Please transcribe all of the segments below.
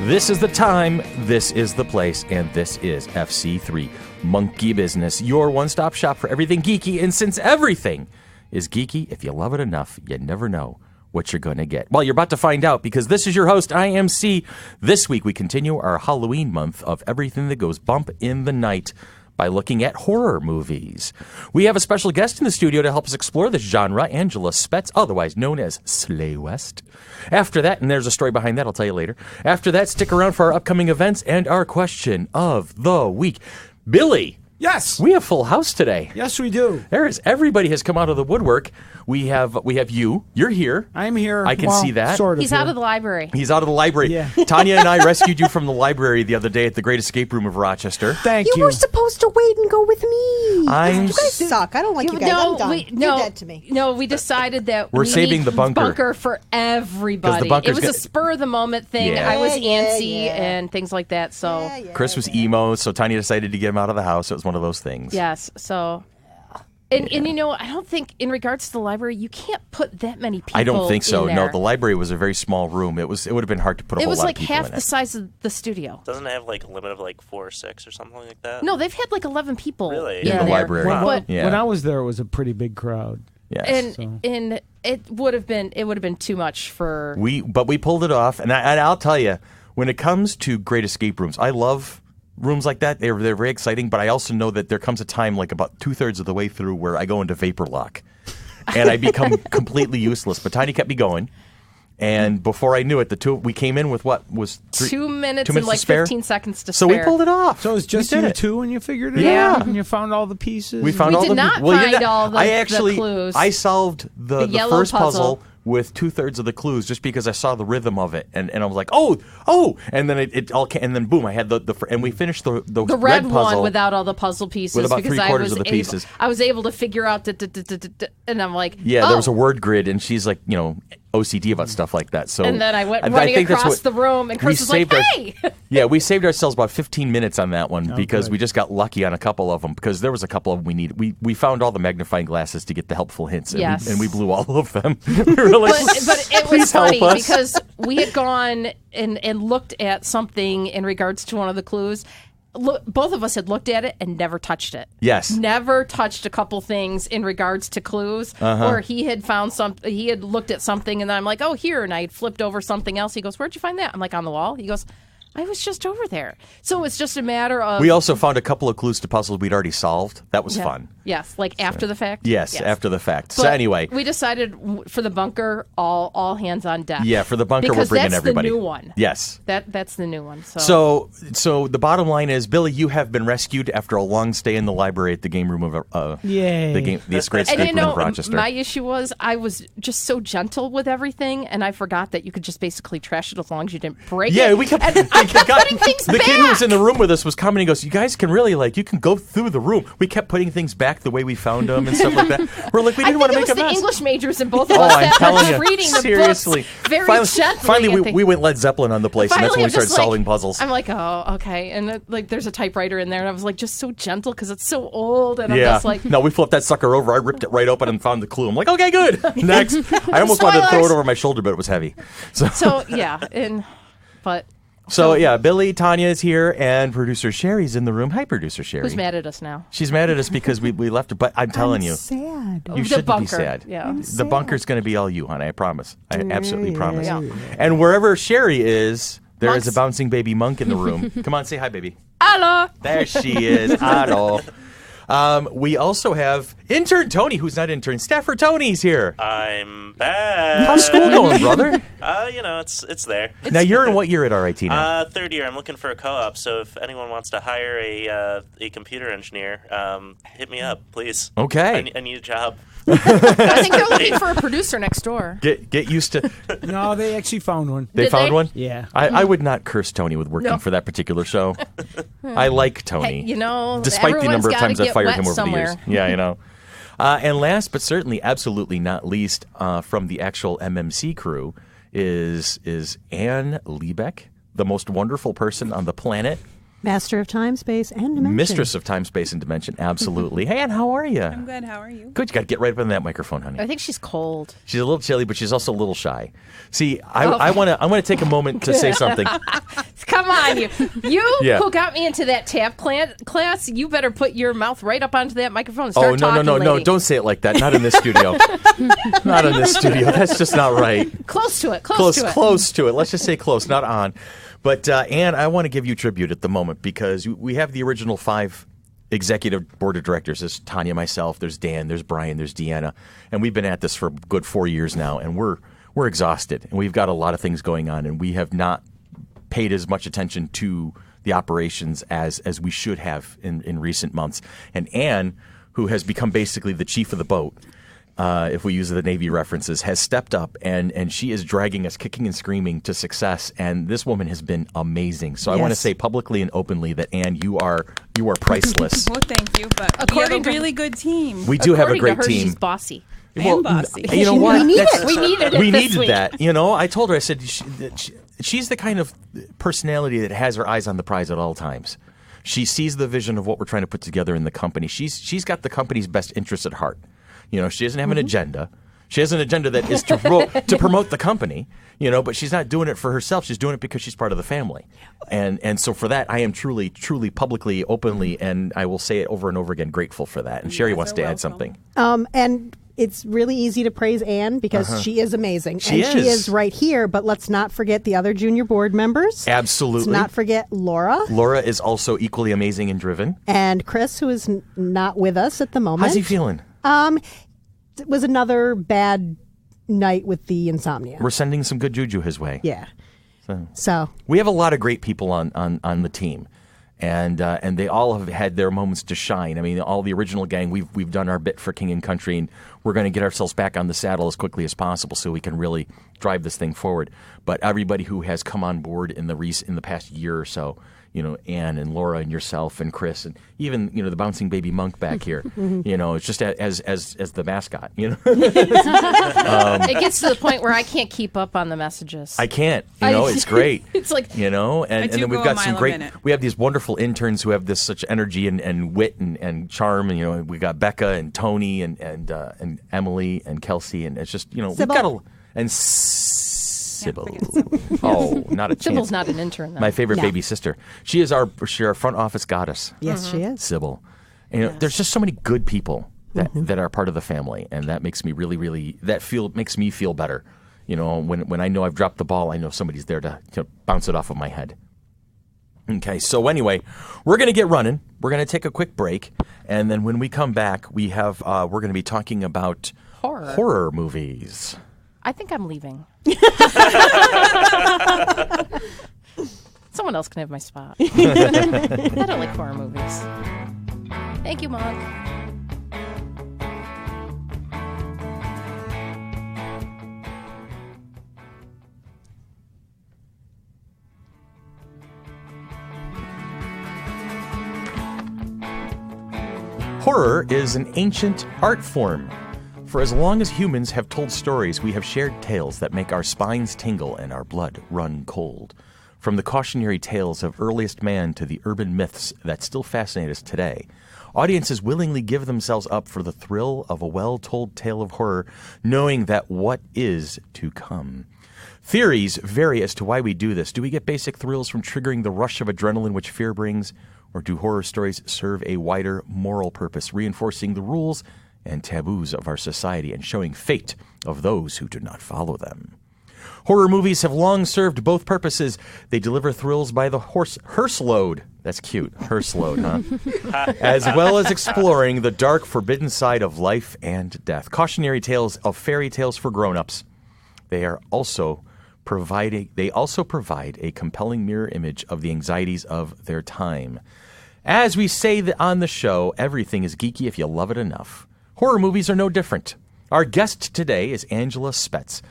This is the time, this is the place, and this is FC3 Monkey Business, your one-stop shop for everything geeky. And since everything is geeky, if you love it enough, you never know what you're going to get. Well, you're about to find out, because this is your host, IMC. This week, we continue our Halloween month of everything that goes bump in the night by looking at horror movies. We have a special guest in the studio to help us explore this genre, Angela Spetts, otherwise known as Slay West. After that, and there's a story behind that, I'll tell you later. After that, stick around for our upcoming events and our question of the week. Billy. Yes. We have full house today. Yes, we do. Everybody has come out of the woodwork. We have you. You're here. I'm here. I can see that. Sort of. He's out of the library. He's out of the library. Yeah. Tanya and I rescued you from the library the other day at the Great Escape Room of Rochester. Thank you. You were supposed to wait and go with me. You guys suck. I don't like you guys. I'm done. You're dead to me. No, we decided that We're we saving need the bunker for everybody. bunker's It was a spur of the moment thing. Yeah. I was Yeah, antsy yeah. and things like that. So Chris was emo, so Tanya decided to get him out of the house. It was one of those things. yes, so. And you know, I don't think in regards to the library, you can't put that many people. I don't think so. in No, there. the library was a very small room. It would have been hard to put a It whole was lot like of people half in the it. size of the studio. Doesn't it have like a limit of like 4 or 6 or something like that? No, they've had like 11 people. Really? In the there. library. But Yeah. When I was there, it was a pretty big crowd. Yes. and it would have been too much for. But we pulled it off, and I'll tell you, when it comes to Great Escape Rooms, I love rooms like that. They're very exciting, but I also know that there comes a time, like about 2/3 of the way through, where I go into vapor lock, and I become completely useless. But Tiny kept me going, and before I knew it, we came in with what was 2 minutes, 2 minutes and like to spare? 15 seconds to So spare. we pulled it off. So it was just We did you it. two and you figured it Yeah. out? And you found all the pieces? We found We all did the not well, find all the- I the actually clues. I solved the yellow first puzzle puzzle. with 2/3 of the clues just because I saw the rhythm of it, and I was like, oh, and then it all came, and then boom, I had and we finished the the red red puzzle one without all the puzzle pieces with about because 3/4 I was of the able, pieces. I was able to figure out and I'm like, Yeah, oh. there was a word grid, and she's like, OCD about stuff like that. So, And then I went and running think that's across what- the room, and we Chris was like, saved our- "Hey!" Yeah, we saved ourselves about 15 minutes on that one because good. we just got lucky on a couple of them, because there was a couple of them we needed. We found all the magnifying glasses to get the helpful hints, and, Yes. we blew all of them. We were like, But it was "Please help funny us." because we had gone and looked at something in regards to one of the clues. Both of us had looked at it and never touched it. Yes. Never touched a couple things in regards to clues. Or he had found something, he had looked at something, and then I'm like, oh, here. And I had flipped over something else. He goes, where'd you find that? I'm like, on the wall. He goes, I was just over there. So it's just a matter of. We also found a couple of clues to puzzles we'd already solved. That was Yeah. fun. Yes, like after the fact. Yes, after the fact. But So anyway, we decided for the bunker, all hands on deck. yeah, for the bunker, because we're bringing that's everybody. the new one. Yes. That's the new one. So So the bottom line is, Billy, you have been rescued after a long stay in the library at the game room of Yay. the Great Escape and Room of Rochester. my issue was I was just so gentle with everything, and I forgot that you could just basically trash it as long as you didn't break it. Yeah, we kept. And I kept putting things the back. kid who was in the room with us was coming. He goes, "You guys can really you can go through the room." We kept putting things back the way we found them and stuff like that. We're like, we didn't want to I make think a it was mess. the English majors in both of Oh, us I'm that telling were you, reading the seriously. books very gently. Finally, we went Led Zeppelin on the place, and that's when we I'm started just like- solving puzzles. I'm like, oh, okay. And there's a typewriter in there, and I was like, just so gentle because it's so old. And I'm Yeah. just like, No, we flipped that sucker over. I ripped it right open and found the clue. I'm like, okay, good. Next. I almost wanted to throw it Spoilers. over my shoulder, but it was heavy. so yeah. But So yeah, Billy, Tanya is here, and producer Sherry's in the room. Hi, producer Sherry. who's mad at us now? She's mad at us because we left her. But I'm telling you, Sad. you The shouldn't be bunker. sad. Yeah. The bunker's going to be all you, honey. I promise. I absolutely promise. Yeah. And wherever Sherry is, there is a Monks. bouncing baby monk in the room. Come on, say hi, baby. Hello. There she is. Hello. We also have intern Tony, who's not intern. Staffer Tony's here. I'm back. How's school going, brother? It's there. Now, you're in what year at RIT now? Third year. I'm looking for a co-op, so if anyone wants to hire a computer engineer, hit me up, please. Okay. I need a job. I think they're looking for a producer next door. Get used to. No, they actually found one. They Did found they? one? Yeah. I would not curse Tony with working No. for that particular show. I like Tony. Hey, despite the everyone's number of gotta times I've get fired wet him over somewhere. the years. Yeah, And last but certainly absolutely not least, from the actual MMC crew is Ann Liebeck, the most wonderful person on the planet. Master of time, space, and dimension. Mistress of time, space, and dimension. Absolutely. Hey, Ann, how are you? I'm good. How are you? Good. You got to get right up in that microphone, honey. I think she's cold. She's a little chilly, but she's also a little shy. See, I want to take a moment to say something. Come on, you Yeah. who got me into that tap class, you better put your mouth right up onto that microphone and Oh, start no, talking, no, lady. don't say it like that. Not in this studio. Not in this studio. That's just not right. Close to it. Close to it. Close to it. Let's just say close, not on. But, Ann, I want to give you tribute at the moment because we have the original 5 executive board of directors. There's Tanya, myself, there's Dan, there's Brian, there's Deanna. And we've been at this for a good 4 years now, and we're exhausted. And we've got a lot of things going on, and we have not paid as much attention to the operations as we should have in recent months. And Ann, who has become basically the chief of the boat, if we use the Navy references, has stepped up and she is dragging us kicking and screaming to success. And this woman has been amazing. So I want to say publicly and openly that, Ann, you are priceless. Well, thank you, but we have a really good team. We do have a According great to her, team. she's bossy. I am bossy. You know what? We need it. We needed it We this needed week. that. You know, I told her, I said, she's the kind of personality that has her eyes on the prize at all times. She sees the vision of what we're trying to put together in the company. She's got the company's best interests at heart. You know, she doesn't have an agenda. She has an agenda that is to promote the company, you know, but she's not doing it for herself. She's doing it because she's part of the family. And so for that, I am truly, truly, publicly, openly, and I will say it over and over again, grateful for that. And Sherry wants to add something. And it's really easy to praise Ann because she is amazing. She She is right here, but let's not forget the other junior board members. Absolutely. Let's not forget Laura. Laura is also equally amazing and driven. And Chris, who is not with us at the moment. How's he feeling? It was another bad night with the insomnia. We're sending some good juju his way. Yeah. So We have a lot of great people on the team, and they all have had their moments to shine. I mean, all the original gang, we've done our bit for King and Country, and we're going to get ourselves back on the saddle as quickly as possible so we can really drive this thing forward. But everybody who has come on board in the past year or so, you know, Ann and Laura and yourself and Chris and even, you know, the bouncing baby monk back here, you know, it's just as the mascot, you know. It gets to the point where I can't keep up on the messages. I can't, you know, it's great. It's like, you know, and do then we've go got a some mile a great, minute. we have these wonderful interns who have this such energy and wit and charm. And, you know, we got Becca and Tony and Emily and Kelsey. And it's just, you know, we've got and Sybil. Oh, not a chance. Sybil's not an intern, though. My favorite baby sister. She is our front office goddess. yes, she is. Sybil. And, you know, there's just so many good people that are part of the family, and that makes me really makes me feel better. You know, when I know I've dropped the ball, I know somebody's there to bounce it off of my head. Okay, so anyway, we're going to get running. We're going to take a quick break, and then when we come back, we're going to be talking about horror movies. I think I'm leaving. Someone else can have my spot. I don't like horror movies. Thank you, Monk. Horror is an ancient art form. For as long as humans have told stories, we have shared tales that make our spines tingle and our blood run cold. From the cautionary tales of earliest man to the urban myths that still fascinate us today, audiences willingly give themselves up for the thrill of a well-told tale of horror, knowing that what is to come. Theories vary as to why we do this. Do we get basic thrills from triggering the rush of adrenaline which fear brings? Or do horror stories serve a wider moral purpose, reinforcing the rules and taboos of our society and showing fate of those who do not follow them? Horror movies have long served both purposes. They deliver thrills by the hearse load. That's cute. Hearse load, huh? As well as exploring the dark, forbidden side of life and death. Cautionary tales of fairy tales for grown-ups. They also provide a compelling mirror image of the anxieties of their time. As we say on the show, everything is geeky if you love it enough. Horror movies are no different. Our guest today is Angela Spetts.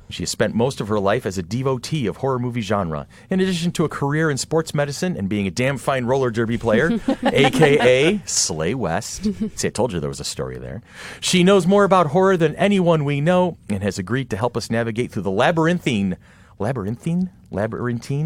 She has spent most of her life as a devotee of horror movie genre, in addition to a career in sports medicine and being a damn fine roller derby player, a.k.a. Slay West. See, I told you there was a story there. She knows more about horror than anyone we know and has agreed to help us navigate through the labyrinthine Labyrinthine?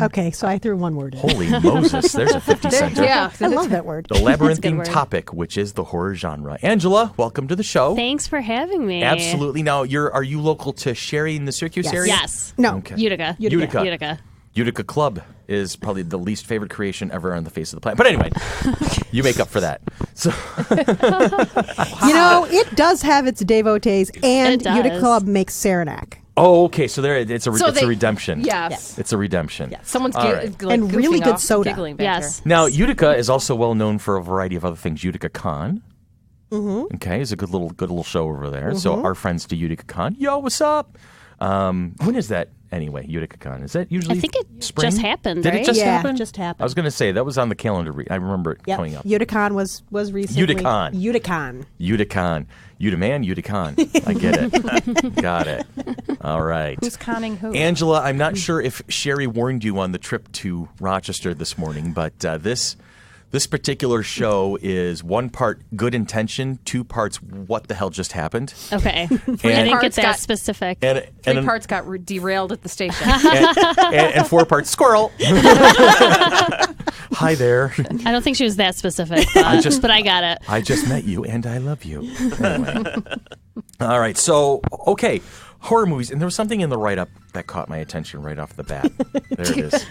Okay, so I threw one word in. Holy Moses, there's a 50 center. Yeah. I love that word. The labyrinthine word. topic, which is the horror genre. Angela, welcome to the show. Thanks for having me. Absolutely. Now, are you local to Sherry in the Syracuse area? Yes. No. Okay. Utica. Utica Club is probably the least favorite creation ever on the face of the planet. But anyway, you make up for that. So, It does have its devotees, and It does. Utica Club makes Saranac. okay. So it's a So redemption. Yes. It's a redemption. Someone's All right. And really good soda. Giggling back Yes. Now, Utica is also well known for a variety of other things. Utica Con. Mm-hmm. Okay, is a good little show over there. Mm-hmm. So our friends to Utica Con, yo, what's up? When is that anyway? Utica Con, is that usually? I think it spring? just happened, Did right? it just Yeah, happen? it just happened. I was going to say that was on the calendar. I remember it Yep. coming up. Uticon was recently. Uticon. Uticon. Uticon, Utaman, Uticon. I get it. Got it. All right. Who's conning who? Angela, I'm not sure if Sherry warned you on the trip to Rochester this morning, but this particular show is 1 part good intention, 2 parts what the hell just happened. Okay. I didn't get parts that got- specific. And, Three parts got derailed at the station. and 4 parts squirrel. Hi there. I don't think she was that specific, but I got it. I just met you and I love you. Anyway. All right. So, okay. Horror movies. And there was something in the write-up that caught my attention right off the bat. There it is.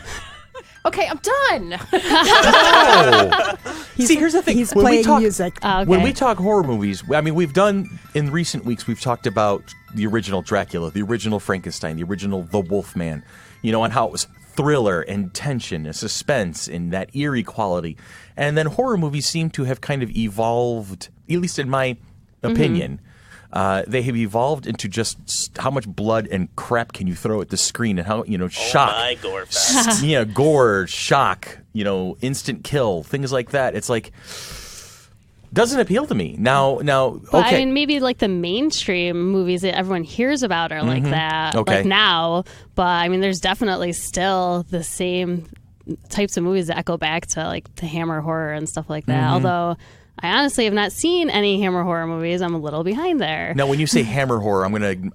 Okay, I'm done. See, here's the thing. He's When we playing talk- music. Oh, okay. When we talk horror movies, I mean, we've done, in recent weeks, we've talked about the original Dracula, the original Frankenstein, the original The Wolfman, and how it was thriller and tension and suspense and that eerie quality. And then horror movies seem to have kind of evolved, at least in my opinion, they have evolved into just how much blood and crap can you throw at the screen and how, shock. Oh my gore fest. Gore, shock, instant kill, things like that. It's like, doesn't appeal to me. Now, But, okay. I mean, maybe like the mainstream movies that everyone hears about are like that, Okay. like now. But I mean, there's definitely still the same types of movies that echo back to like the Hammer horror and stuff like that. Although I honestly have not seen any Hammer horror movies. I'm a little behind there. Now, when you say Hammer horror,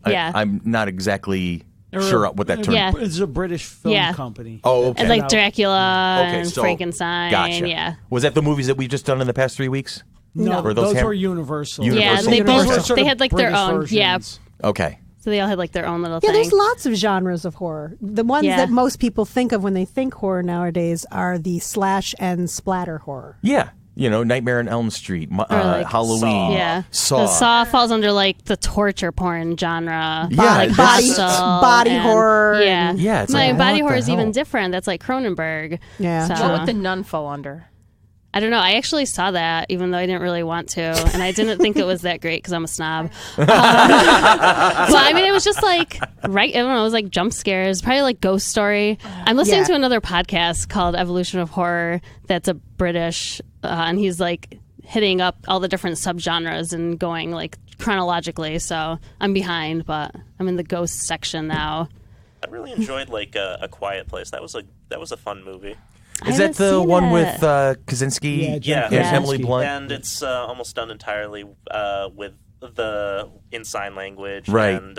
Yeah. I'm not exactly sure what that term. Yeah. It's a British film Yeah. company. Oh, okay. And like Dracula Okay, and so- Frankenstein. Gotcha. Yeah. Was that the movies that we've just done in the past 3 weeks? No, Were those those Ham- were Universal. Universal? Yeah, they Those were both sort they of had like their British own. Yeah. versions. Okay. So they all had like their own little Yeah, thing. there's lots of genres of horror. The ones Yeah. that most people think of when they think horror nowadays are the slash and splatter horror. Yeah. Nightmare on Elm Street, like Halloween, Saw. Yeah. Saw. The Saw falls under like the torture porn genre. Yeah, like body- Hostel body and- horror Yeah. and- Yeah, it's My like, body what horror the is even hell? different. That's like Cronenberg. Yeah. So, What would the nun fall under? I don't know. I actually saw that, even though I didn't really want to, and I didn't think it was that great because I'm a snob. But I mean, it was just like right. I don't know. It was like jump scares, probably like Ghost Story. I'm listening Yeah. to another podcast called Evolution of Horror. That's a British, and he's like hitting up all the different subgenres and going like chronologically. So I'm behind, but I'm in the ghost section now. I really enjoyed like A Quiet Place. That was a fun movie. I Is that haven't the seen one it. with Kaczynski Yeah, John and Yeah. Emily Krasinski. Blunt? And it's almost done entirely with in sign language Right. and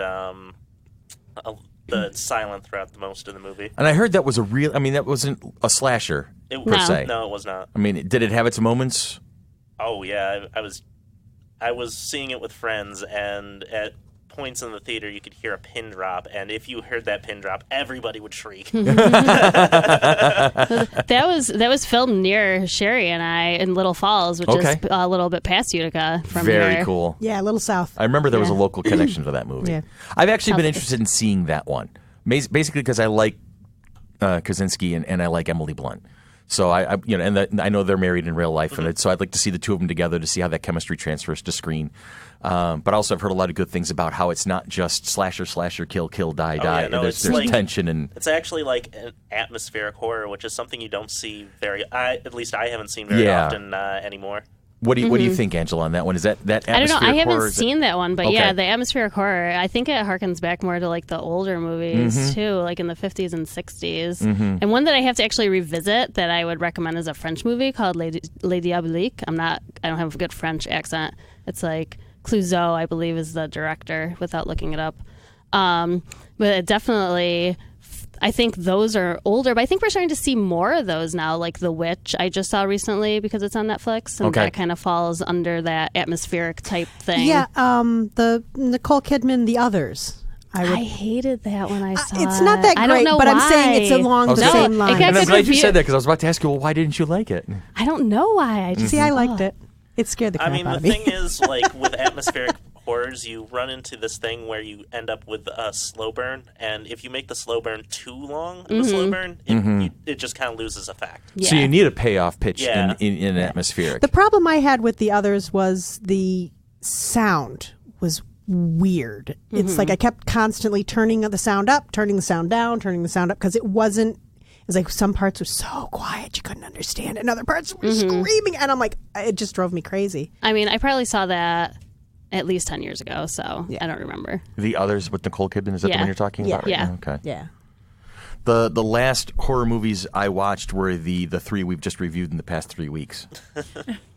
the silent throughout the most of the movie. And I heard that was that wasn't a slasher It per No. se. No, it was not. I mean, did it have its moments? Oh yeah, I was seeing it with friends, and at points in the theater you could hear a pin drop, and if you heard that pin drop, everybody would shriek. That was filmed near Sherry and I in Little Falls, which Okay. is a little bit past Utica from Very here. cool. Yeah, a little south. I remember there was a Yeah. local connection to that movie. Yeah. I've actually been South- interested in seeing that one, basically because I like Kaczynski and I like Emily Blunt. So I know they're married in real life, and so I'd like to see the two of them together to see how that chemistry transfers to screen. But also, I've heard a lot of good things about how it's not just slasher, kill, die, Oh, die. yeah, no, there's it's like- tension and It's actually like an atmospheric horror, which is something you don't see at least I haven't seen very Yeah. often anymore. what do you think, Angela, on that one? Is that I don't know. atmospheric I horror? haven't Is it- seen that one, but Okay. yeah, the atmospheric horror. I think it harkens back more to like the older movies too, like in the 50s and 60s. And one that I have to actually revisit that I would recommend is a French movie called Les Diaboliques. I don't have a good French accent. It's like Clouseau, I believe, is the director, without looking it up. But it definitely, I think those are older, but I think we're starting to see more of those now, like The Witch I just saw recently because it's on Netflix, and that kind of falls under that atmospheric type thing. Yeah, the Nicole Kidman, The Others. I hated that when I saw it. It's not that great, I don't know but why. I'm saying it's along the same line. And I'm glad you said that because I was about to ask you, well, why didn't you like it? I don't know why. I just See, I liked it. It scared the crap out of me. The thing is, like, with atmospheric horrors, you run into this thing where you end up with a slow burn, and if you make the slow burn too long, the slow burn, it just kind of loses effect. So you need a payoff pitch in atmospheric. The problem I had with The Others was the sound was weird. It's like I kept constantly turning the sound up, turning the sound down, turning the sound up, because it wasn't. It was like some parts were so quiet you couldn't understand it, and other parts were screaming, and I'm like, it just drove me crazy. I mean, I probably saw that at least 10 years ago, so I don't remember. The Others with Nicole Kidman, is that the one you're talking about? Right now? Okay. Yeah. The last horror movies I watched were the three we've just reviewed in the past 3 weeks.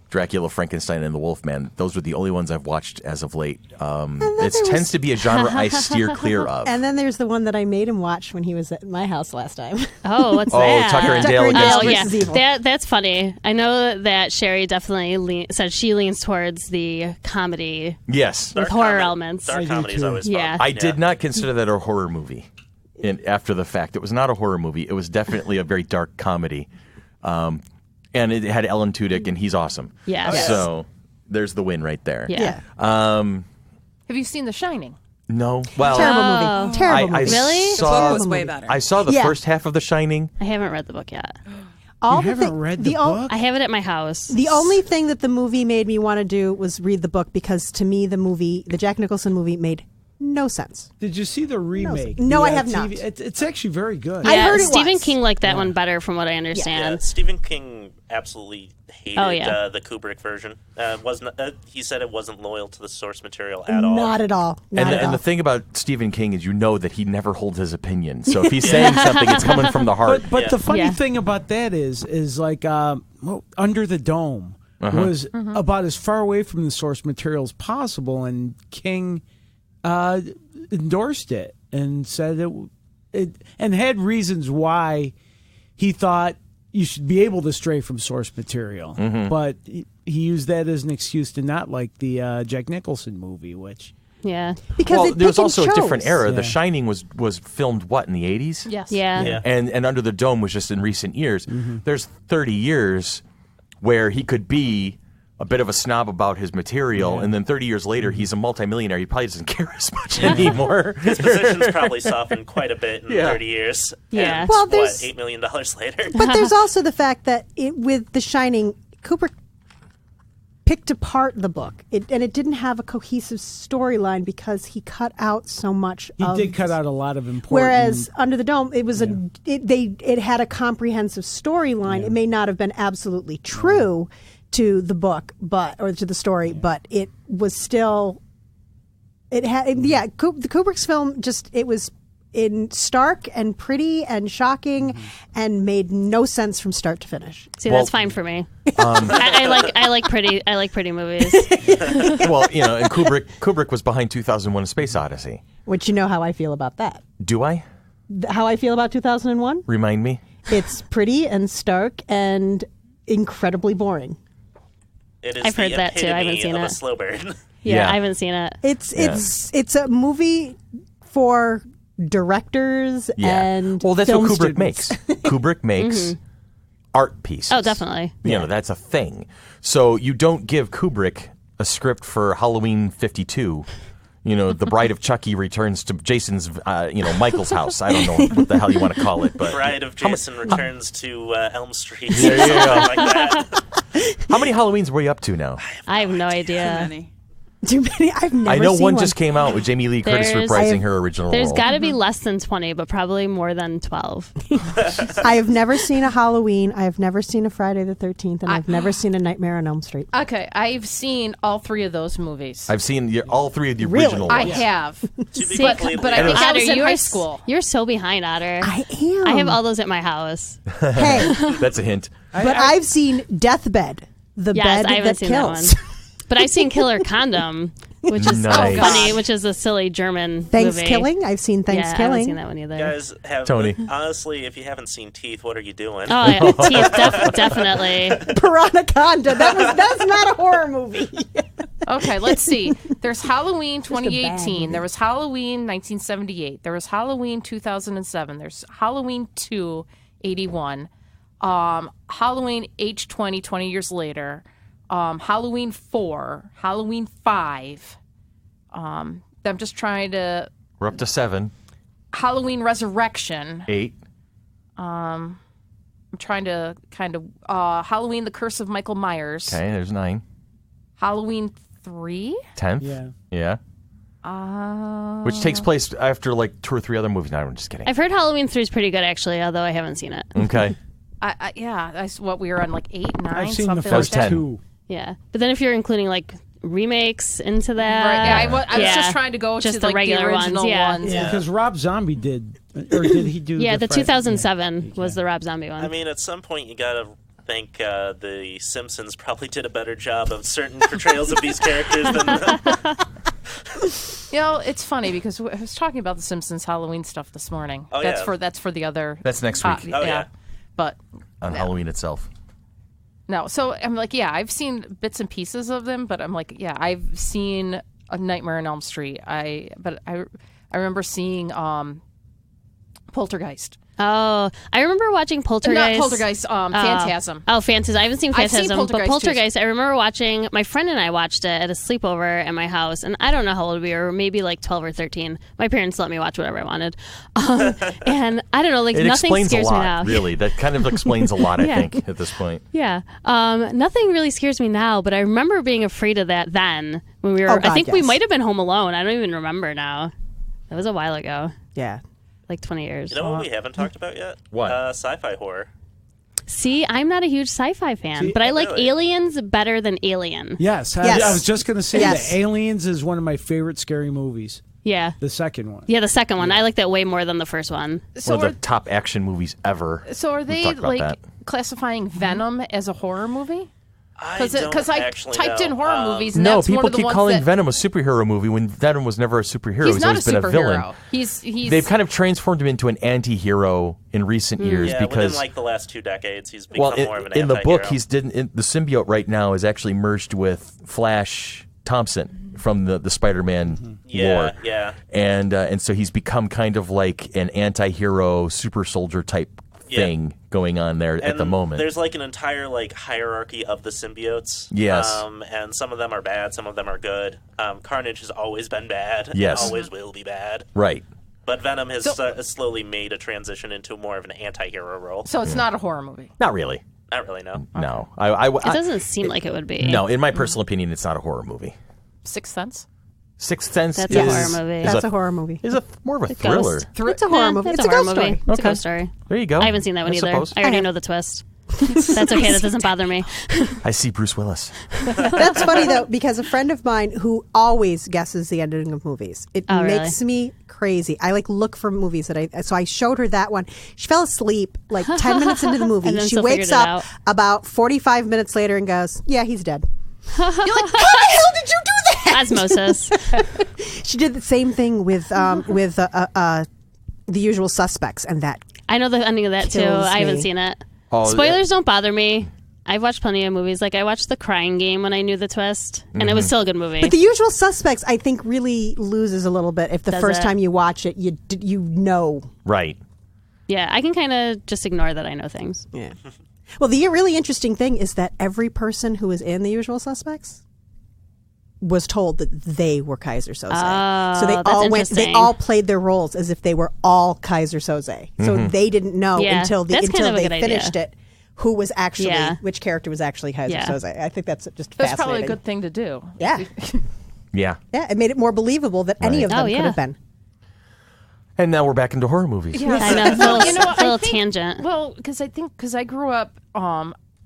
Dracula, Frankenstein, and the Wolfman. Those were the only ones I've watched as of late. It tends to be a genre I steer clear of. And then there's the one that I made him watch when he was at my house last time. Oh, what's that? Tucker and Dale against versus Evil. That's funny. I know that Sherry definitely said she leans towards the comedy. Yes. With horror elements. Dark comedy is always fun. Yeah. I did not consider that a horror movie after the fact. It was not a horror movie. It was definitely a very dark comedy. And it had Ellen Tudyk, and he's awesome. Yes. So there's the win right there. Yeah. Have you seen The Shining? No. Well, Terrible movie. Terrible movie. Really? The book was way better. I saw the first half of The Shining. I haven't read the book yet. You haven't read the book? I have it at my house. The only thing that the movie made me want to do was read the book, because to me the Jack Nicholson movie made no sense. Did you see the remake? No, I have not. It's actually very good. I heard it Stephen was. King liked that one better, from what I understand. Yeah, Stephen King absolutely hated the Kubrick version. He said it wasn't loyal to the source material at all. Not at all. And the thing about Stephen King is, you know that he never holds his opinion. So if he's saying something, it's coming from the heart. But the funny thing about that is like Under the Dome was about as far away from the source material as possible, and King endorsed it and said it and had reasons why he thought you should be able to stray from source material. But he used that as an excuse to not like the Jack Nicholson movie, which... Yeah. Because there was also a different era. Yeah. The Shining was filmed, in the 80s? Yes. Yeah. And Under the Dome was just in recent years. There's 30 years where he could be a bit of a snob about his material, and then 30 years later, he's a multimillionaire. He probably doesn't care as much anymore. His position's probably softened quite a bit in 30 years. Yeah. And, Well, $8 million later? But there's also the fact that with The Shining, Kubrick picked apart the book, and it didn't have a cohesive storyline because he cut out so much. He did cut out a lot of important. Whereas Under the Dome, it was it had a comprehensive storyline. Yeah. It may not have been absolutely true to the book, or to the story, but it was still. It had the Kubrick's film it was in stark and pretty and shocking and made no sense from start to finish. See, that's fine for me. I like pretty movies. Well, and Kubrick was behind 2001: A Space Odyssey. Which you know how I feel about that. Do I? How I feel about 2001? Remind me. It's pretty and stark and incredibly boring. It is I've heard that too. I haven't seen of it. a slow burn. Yeah, I haven't seen it. It's a movie for directors and well, that's film what Kubrick students. makes. Kubrick makes art pieces. Oh, definitely. That's a thing. So you don't give Kubrick a script for Halloween 52. The Bride of Chucky returns to Jason's, Michael's house. I don't know what the hell you want to call it, but Bride of Jason returns to Elm Street. Yeah. Something like that. How many Halloweens were you up to now? I have no idea. Many. Too many. I've never I know seen one just came out with Jamie Lee Curtis There's- reprising her original There's role. got to be less than 20, but probably more than 12. I have never seen a Halloween. I have never seen a Friday the 13th, and I've never seen a Nightmare on Elm Street. Okay, I've seen all three of those movies. I've seen all three of the Really? original I ones. have. To be But completely I think honest, I was in you're high school. You're so behind, Otter. I am. I have all those at my house. Hey, That's a hint. but I've seen Deathbed, the Yes, bed I haven't that seen kills. that one. But I've seen Killer Condom. which is Nice. funny, which is a silly German movie. Thanksgiving. I've seen Yeah, I Thanksgiving. haven't seen that one either. You guys have Tony. Honestly, if you haven't seen Teeth, what are you doing? Oh, yeah. Teeth, definitely. Piranaconda. That's not a horror movie. Okay, let's see. There's Halloween a bad 2018. movie. There was Halloween 1978. There was Halloween 2007. There's Halloween 2, 81. Halloween H20, 20 years later. Halloween 4. Halloween 5. I'm just trying to... We're up to 7, Halloween Resurrection. 8. I'm trying to kind of... Halloween The Curse of Michael Myers. Okay, there's 9. Halloween 3. 10th. Yeah. Uh, Which takes place after like 2 or 3 other movies. No, I'm just kidding. I've heard Halloween 3 is pretty good, actually, although I haven't seen it. Okay. what we were on, like 8, 9, I've seen something the like first that. 2. Yeah. But then if you're including, like, remakes into that. Right, yeah, I was Yeah. just trying to go Just to the like regular the ones, original yeah. ones. Yeah, because Rob Zombie did, or did he do? Yeah, the Friday- 2007 was the Rob Zombie one. I mean, at some point you gotta think the Simpsons probably did a better job of certain portrayals of these characters than You know, it's funny because I was talking about the Simpsons Halloween stuff this morning. Oh, that's yeah. for the other. That's next week. Oh, yeah. But On Halloween itself. no, so I'm like, yeah, I've seen bits and pieces of them, but I'm like, yeah, I've seen A Nightmare on Elm Street. I remember seeing Poltergeist. Oh, I remember watching Poltergeist. Not Poltergeist, Phantasm. Oh, Phantasm. I haven't seen I've seen Phantasm, but Poltergeist, Poltergeist, I remember watching, my friend and I watched it at a sleepover at my house, and I don't know how old we were, maybe like 12 or 13. My parents let me watch whatever I wanted. And I don't know, like It nothing explains a scares me lot, now. really. That kind of explains a lot, Yeah. I think, at this point. Yeah. Nothing really scares me now, but I remember being afraid of that then when we were, Oh, God, I think we yes. might have been home alone. I don't even remember now. That was a while ago, Yeah. like 20 years. You know what we haven't talked about yet? What? Sci-fi horror. See, I'm not a huge sci-fi fan, See, but I like really? Aliens better than Alien. Yes, Yes. I was just going to say Yes. that Aliens is one of my favorite scary movies. Yeah. The second one. Yeah, the second one. I like that way more than the first one. So One of the top action movies ever. are We've they talked about like that. classifying Venom as a horror movie? Because Because I typed in horror movies. And No, that's one people of the keep ones calling that, Venom a superhero movie when Venom was never a superhero. He's not always a been a villain. superhero. He's They've kind of transformed him into an anti-hero in recent years Yeah, because within like the last 2 decades, he's become more of an in the book, anti-hero. the symbiote right now is actually merged with Flash Thompson from the Spider-Man lore. Yeah. And so he's become kind of like an anti-hero super soldier type thing going on there at the moment. There's like an entire like hierarchy of the symbiotes. Yes. And some of them are bad, some of them are good. Carnage has always been bad. Yes. And always will be bad. Right. But Venom has slowly made a transition into more of an anti-hero role. so it's not a horror movie. Not really. Not really, no. No. It doesn't seem like it would be. No, in my personal opinion, it's not a horror movie. Sixth Sense. Sixth Sense That's is a horror movie. That's a horror movie. Is more of a thriller. Ghost. It's a horror movie. It's It's a a horror ghost movie. story. It's a ghost story. There you go. I haven't seen that one I either. suppose. I already I have. know the twist. That's okay. That doesn't bother me. I see Bruce Willis. That's funny though, because a friend of mine who always guesses the ending of movies, it Oh, really? makes me crazy. I like look for movies so I showed her that one. She fell asleep like 10 minutes into the movie. And then She still wakes figured it up out. about 45 minutes later and goes, "Yeah, he's dead." You're like, "How the hell did you do that?" Osmosis. She did the same thing with The Usual Suspects, and that I know the ending of that too. Kills I haven't me. seen it. Oh, Spoilers don't bother me. I've watched plenty of movies. Like I watched The Crying Game when I knew the twist, and it was still a good movie. But The Usual Suspects, I think, really loses a little bit if the Does first it? time you watch it, you know. Right. Yeah, I can kind of just ignore that I know things. Yeah. Well, the really interesting thing is that every person who was in The Usual Suspects was told that they were Kaiser Soze. Oh, so they that's all They interesting. all played their roles as if they were all Kaiser Soze. So they didn't know Yeah, until that's kind of a they good finished idea. it who was actually Yeah. which character was actually Kaiser Yeah. Soze. I think that's just That's fascinating. probably a good thing to do. Yeah. Yeah. Yeah, it made it more believable that any Right. of them Oh, could yeah. have been. And now we're back into horror movies. Yeah. I know, it's a little, You know, little I think- tangent. Well, because I grew up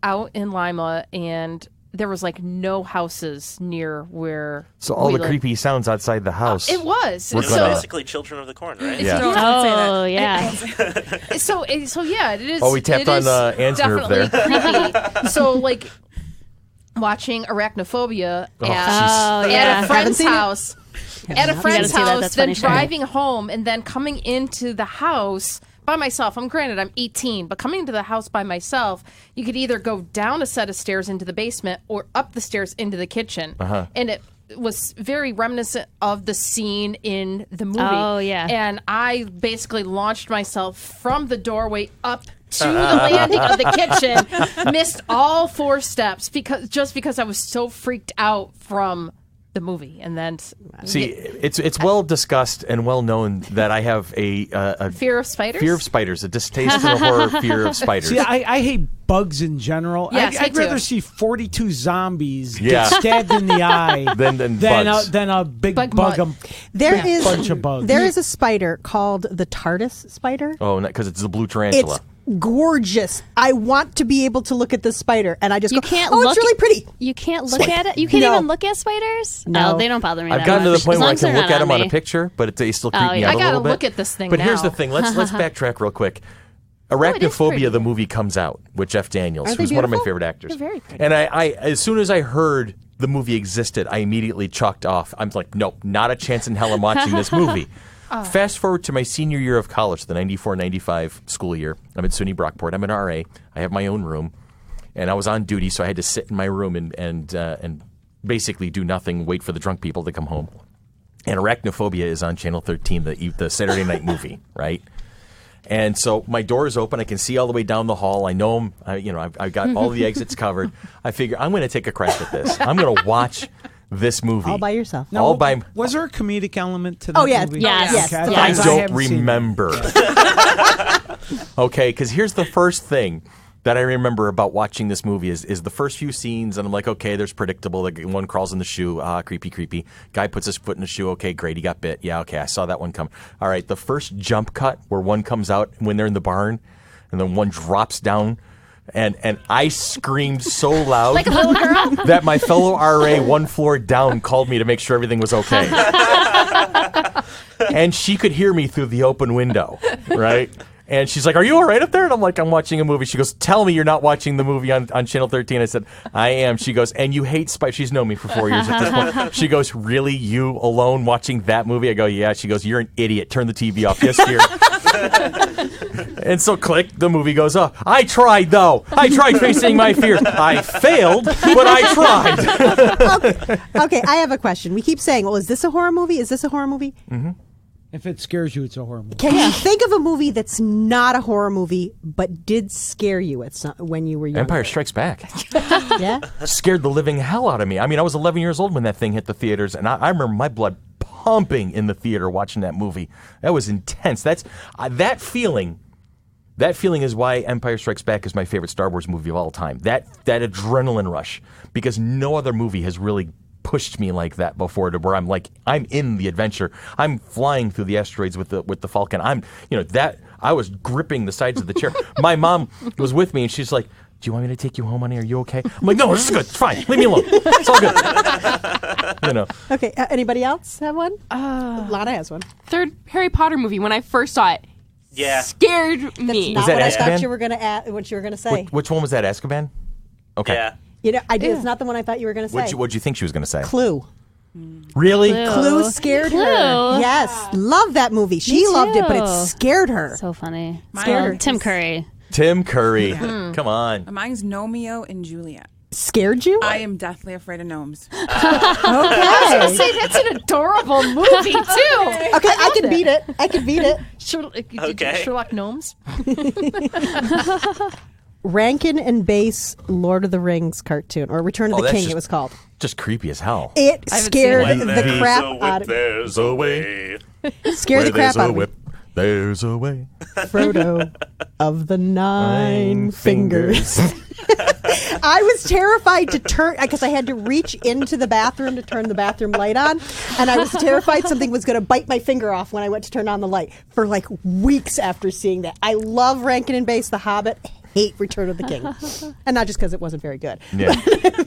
out in Lima, and there was like no houses near where. So all we the lived. creepy sounds outside the house. It was. We're It's gonna- basically Children of the Corn, right? Yeah. No, don't say that. Oh, yeah. So yeah, it is. Oh, we tapped it on is the ants nerve definitely creepy. So like, watching Arachnophobia Oh, at yeah. a friend's seen it? house. At a friend's see that. house, That's then funny, sure. driving home, and then coming into the house by myself. Granted, I'm 18, but coming into the house by myself, you could either go down a set of stairs into the basement or up the stairs into the kitchen. And it was very reminiscent of the scene in the movie. Oh, yeah. And I basically launched myself from the doorway up to the landing of the kitchen, missed all 4 steps because I was so freaked out from the movie. And then See, it's well discussed and well known that I have a fear of spiders. fear of spiders, a distaste for the horror fear of spiders. See, I hate bugs in general. Yes, I'd me rather too. see 42 zombies Yeah. get stabbed in the eye Than bugs. than a big Bug bug. mud. There is bunch of bugs. There is a spider called the TARDIS spider. Oh, because it's the blue tarantula. It's gorgeous. I want to be able to look at this spider, and I just You go, can't "Oh, look it's really pretty." You can't look at it. You can't No. even look at spiders. No. They don't bother me. I've that gotten to much. the point As where long I as they're can look not at them on a me. picture, but they still creep me yeah. out I a gotta little bit. look at this thing But here's now. the thing. Let's backtrack real quick. it is pretty. Arachnophobia, the movie, comes out with Jeff Daniels, Aren't they who's one of my beautiful? favorite actors. They're very pretty. And I, as soon as I heard the movie existed, I immediately chalked off. I'm like, nope, not a chance in hell I'm watching this movie. Fast forward to my senior year of college, the 94-95 school year. I'm at SUNY Brockport. I'm an RA. I have my own room. And I was on duty, so I had to sit in my room and basically do nothing, wait for the drunk people to come home. And Arachnophobia is on Channel 13, the Saturday night movie, right? And so my door is open. I can see all the way down the hall. I know them. I've got all the exits covered. I figure I'm going to take a crack at this. I'm going to watch this movie All by yourself. Now, all by. Was there a comedic element to that Oh, yeah. movie? Yes. Yes. Okay, I because don't haven't seen it. remember. Okay, because here's the first thing that I remember about watching this movie is the first few scenes, and I'm like, okay, there's predictable. Like one crawls in the shoe, creepy. Guy puts his foot in the shoe. Okay, great, he got bit. Yeah, okay, I saw that one come. All right, the first jump cut where one comes out when they're in the barn, and then one drops down. And I screamed so loud Like a little girl. that my fellow RA one floor down called me to make sure everything was okay. And she could hear me through the open window, right? And she's like, "Are you all right up there?" And I'm like, "I'm watching a movie." She goes, "Tell me you're not watching the movie on Channel 13." I said, "I am." She goes, "And you hate spiders." She's known me for 4 years at this point. She goes, "Really? You alone watching that movie?" I go, "Yeah." She goes, "You're an idiot. Turn the TV off." Yes, dear. And so, click, the movie goes off. I tried, though. I tried facing my fears. I failed, but I tried. Okay, I have a question. We keep saying, "Well, is this a horror movie? Is this a horror movie?" If it scares you, it's a horror movie. Can you think of a movie that's not a horror movie but did scare you when you were young? Empire Strikes Back. Yeah. Scared the living hell out of me. I mean, I was 11 years old when that thing hit the theaters, and I remember my blood pumping in the theater watching that movie. That was intense. That's that feeling. That feeling is why Empire Strikes Back is my favorite Star Wars movie of all time. That adrenaline rush, because no other movie has really pushed me like that before, to where I'm in the adventure. I'm flying through the asteroids with the Falcon. I was gripping the sides of the chair. My mom was with me, and she's like, "Do you want me to take you home, honey? Are you okay?" I'm like, "No, this is good. It's fine. Leave me alone. It's all good." Okay. Anybody else have one? Lana has one. Third Harry Potter movie, when I first saw it, Yeah. scared me. Not that what I Azkaban? thought you were gonna what you were gonna say. Which one was that? Azkaban? Okay. Yeah. You know, I did. It's not the one I thought you were gonna say. What'd you think she was going to say? Clue. Really? Clue scared her. Yes, love that movie. She loved it, but it too. scared her. So funny. Scared her. Tim Curry. Tim Curry. Come on. Mine's Romeo and Juliet. Scared you? I am deathly afraid of gnomes. Okay. Say that's an adorable movie too. Okay, I can beat it. I can beat it. Okay. Sherlock Gnomes. Rankin and Bass Lord of the Rings cartoon, or Return of the that's King, just- it was called. Just creepy as hell. It scared When the there's crap a whip, out of me. there's a way. Scared the crap out of me. there's a way. Frodo of the Nine Fingers. I was terrified to turn, because I had to reach into the bathroom to turn the bathroom light on, and I was terrified something was going to bite my finger off when I went to turn on the light for like weeks after seeing that. I love Rankin and Bass, The Hobbit, hate Return of the King. And not just because it wasn't very good, Yeah.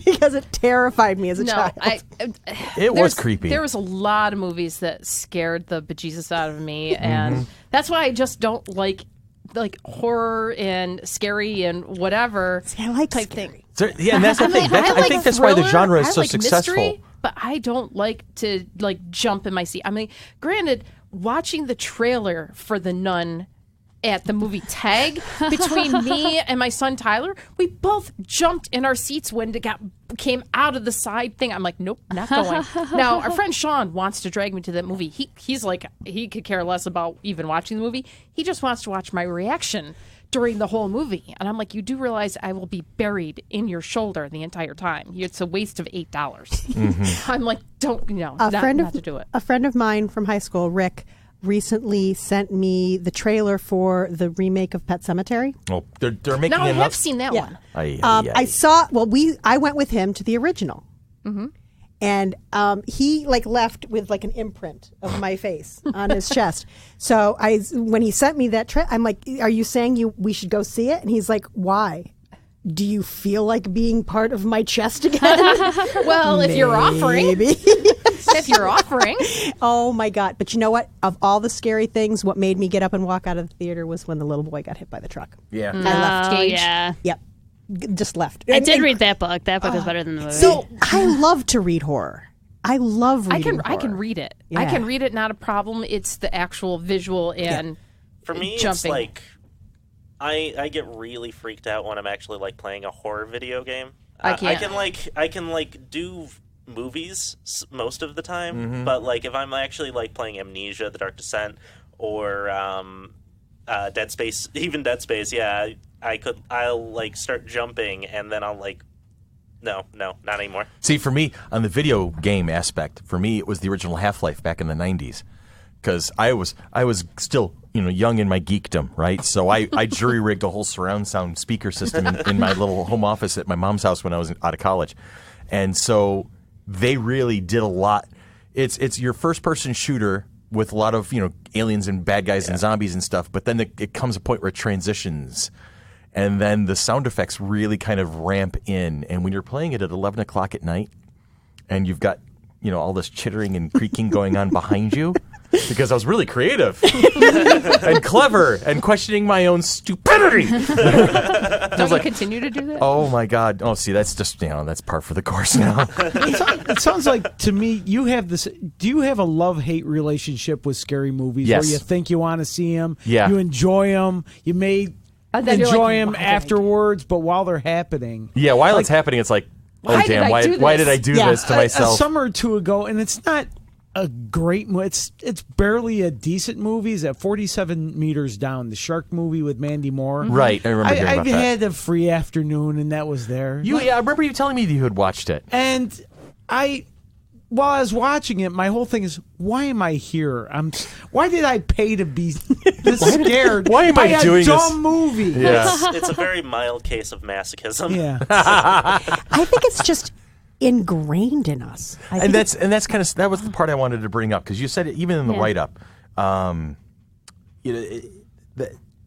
because it terrified me as a No, child. It was creepy. There was a lot of movies that scared the bejesus out of me, and that's why I just don't like horror and scary and whatever See, I like type scary. thing. Yeah, and that's the thing. I think that's why the genre is so successful. Mystery, but I don't like to jump in my seat. I mean, granted, watching the trailer for The Nun at the movie Tag, between me and my son Tyler, we both jumped in our seats when it came out of the side thing. I'm like, nope, not going. Now, our friend Sean wants to drag me to that movie. He's like, he could care less about even watching the movie. He just wants to watch my reaction during the whole movie. And I'm like, you do realize I will be buried in your shoulder the entire time. It's a waste of $8. I'm like, not to do it. A friend of mine from high school, Rick, recently sent me the trailer for the remake of Pet Sematary. Oh, they're making I it have up? seen that one. I saw. Well, I went with him to the original, and he left with an imprint of my face on his chest. So when he sent me that I'm like, "Are you saying we should go see it?" And he's like, "Why? Do you feel like being part of my chest again?" Well, if you're offering. If you're offering. Oh, my God. But you know what? Of all the scary things, what made me get up and walk out of the theater was when the little boy got hit by the truck. Yeah. I left. Oh, yeah. Yep. Just left. I did read that book. That book is better than the movie. So I love to read horror. I love reading horror. I can read it. Yeah. I can read it, not a problem. It's the actual visual and For me, jumping. it's like I get really freaked out when I'm actually playing a horror video game. I can't. I can do movies most of the time, but if I'm actually playing Amnesia, The Dark Descent, or Dead Space, even Dead Space, I'll start jumping and then I'll no, not anymore. See, for me, on the video game aspect, for me it was the original Half-Life back in the 90s. Because I was still young in my geekdom, right? So I jury rigged a whole surround sound speaker system in my little home office at my mom's house when I was out of college, and so they really did a lot. It's your first person shooter with a lot of aliens and bad guys and zombies and stuff, but then it comes a point where it transitions, and then the sound effects really kind of ramp in, and when you're playing it at 11 o'clock at night, and you've got all this chittering and creaking going on behind you. Because I was really creative and clever and questioning my own stupidity. Don't you continue to do that? Oh, my God. Oh, see, that's just, that's par for the course now. It sounds like to me you have this. Do you have a love-hate relationship with scary movies? Yes. Where you think you want to see them, Yeah. you enjoy them, you may And then you're enjoy like, them why did I afterwards, but while they're happening. Yeah, while it's happening, it's like, oh, Why did damn, I do why this? did I do Yeah. this to myself? A summer or two ago, and it's not a great movie. It's barely a decent movie. It's at 47 Meters Down, the shark movie with Mandy Moore. Right, I remember hearing I've about that. had a free afternoon, and that was there. I remember you telling me that you had watched it. And while I was watching it, my whole thing is, why am I here? Why did I pay to be this scared? Why am I by doing a this? dumb movie? Yeah. It's a very mild case of masochism. Yeah. I think it's just ingrained in us. And that's kind of that was the part I wanted to bring up because you said it even in the write-up.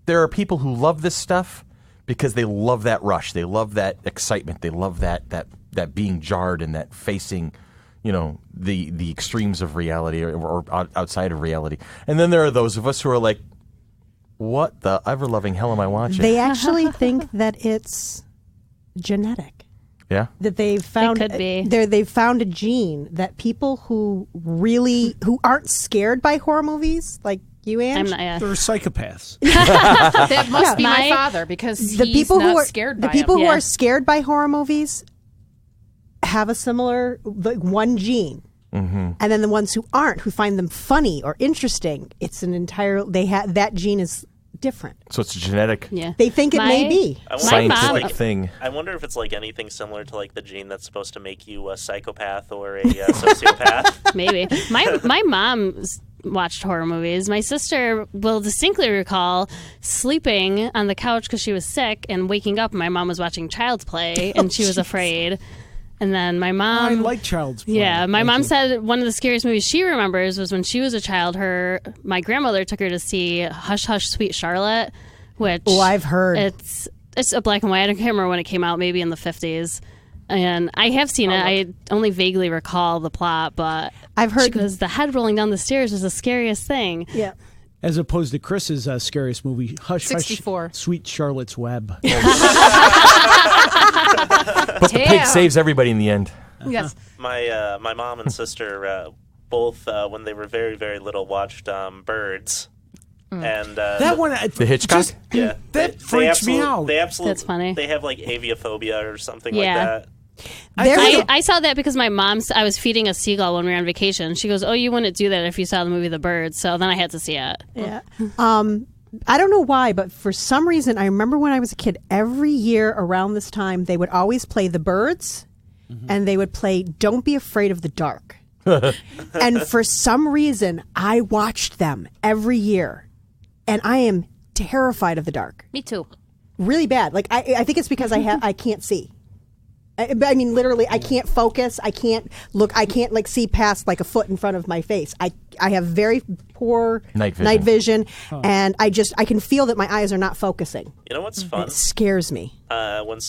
There are people who love this stuff because they love that rush, they love that excitement, they love that being jarred and that facing, the extremes of reality or outside of reality. And then there are those of us who are like, what the ever-loving hell am I watching? They actually think that it's genetic. Yeah. That they've found It could be. They've found a gene that people who aren't scared by horror movies, like you, Ange, I'm not. Yeah. They're psychopaths. That must be my My- father because the he's people not who are scared the by people him. who Yeah. are scared by horror movies have a similar one gene. And then the ones who aren't, who find them funny or interesting, it's an entire that gene is different. So it's a genetic Yeah. They think it may be. I wonder My scientific mom- thing. I wonder if it's anything similar to the gene that's supposed to make you a psychopath or a sociopath. Maybe. My mom watched horror movies. My sister will distinctly recall sleeping on the couch because she was sick and waking up and my mom was watching Child's Play and she was afraid. And then my mom... I like Child's Play. Yeah, my Thank mom you. said one of the scariest movies she remembers was when she was a child. My grandmother took her to see Hush Hush Sweet Charlotte, which... Oh, I've heard. It's a black and white. I can't remember when it came out, maybe in the 50s. And I have seen it. I only vaguely recall the plot, but I've heard- because the head rolling down the stairs was the scariest thing. Yeah. As opposed to Chris's scariest movie, Hush 64. Hush, Sweet Charlotte's Web. But the pig saves everybody in the end. Yes. My mom and sister both, when they were very, very little, watched Birds. And That one, The Hitchcock? yeah, that freaks me out. They absolutely, That's funny. They have like aviophobia or something Yeah. like that. I saw that because my I was feeding a seagull when we were on vacation. She goes, "Oh, you wouldn't do that if you saw the movie The Birds." So then I had to see it. Yeah. I don't know why, but for some reason, I remember when I was a kid, every year around this time, they would always play The Birds, and they would play Don't Be Afraid of the Dark. And for some reason, I watched them every year, and I am terrified of the dark. Me too. Really bad. Like I think it's because I can't see. I mean, literally, I can't focus. I can't look. I can't see past a foot in front of my face. I have very poor night vision, and I can feel that my eyes are not focusing. You know what's fun? It scares me. When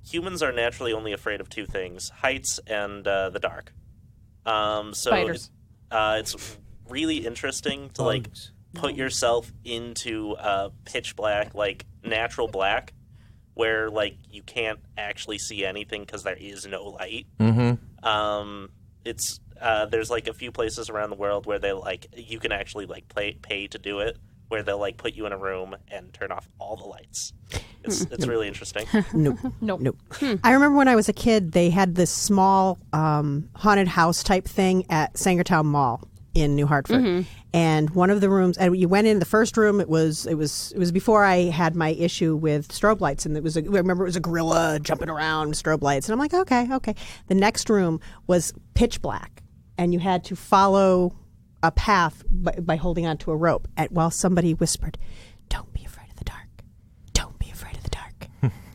humans are naturally only afraid of two things: heights and the dark. Spiders. It's really interesting to put yourself into pitch black, natural black, where you can't actually see anything because there is no light. Mm-hmm. It's there's a few places around the world where they you can actually pay to do it, where they'll put you in a room and turn off all the lights. It's really interesting. Nope. I remember when I was a kid, they had this small haunted house type thing at Sangertown Mall in New Hartford, and one of the rooms, and you went in the first room. It was before I had my issue with strobe lights, and I remember it was a gorilla jumping around, strobe lights, and I'm like, okay. The next room was pitch black, and you had to follow a path by holding onto a rope, while somebody whispered, "Don't be afraid of the dark. Don't be afraid of the dark.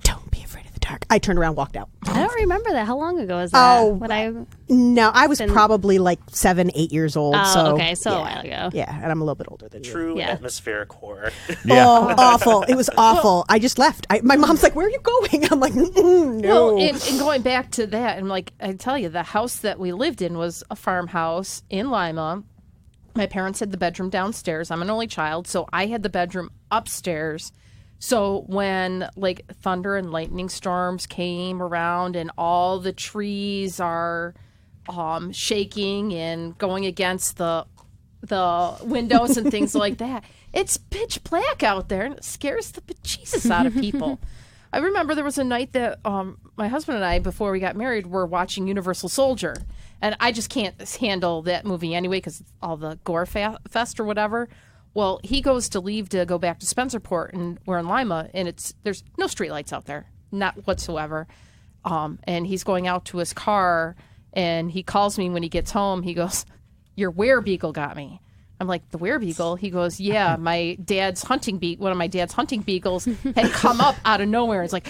Don't be afraid of the dark." I turned around, walked out. I don't remember that. How long ago was that? No, I was probably 7, 8 years old. Oh, okay, yeah. a while ago. Yeah, and I'm a little bit older than you. True atmospheric horror. Yeah. Oh, awful! It was awful. I just left. My mom's like, "Where are you going?" I'm like, "No." Well, and going back to that, and I tell you, the house that we lived in was a farmhouse in Lima. My parents had the bedroom downstairs. I'm an only child, so I had the bedroom upstairs. So when thunder and lightning storms came around and all the trees are shaking and going against the windows and things like that, it's pitch black out there and it scares the bejesus out of people. I remember there was a night that my husband and I, before we got married, were watching Universal Soldier. And I just can't handle that movie anyway because all the gore fest or whatever. Well, he goes to leave to go back to Spencerport, and we're in Lima, and there's no streetlights out there, not whatsoever. And he's going out to his car, and he calls me when he gets home. He goes, "Your werebeagle got me." I'm like, "The werebeagle?" He goes, "Yeah, one of my dad's hunting beagles had come up out of nowhere." It's like,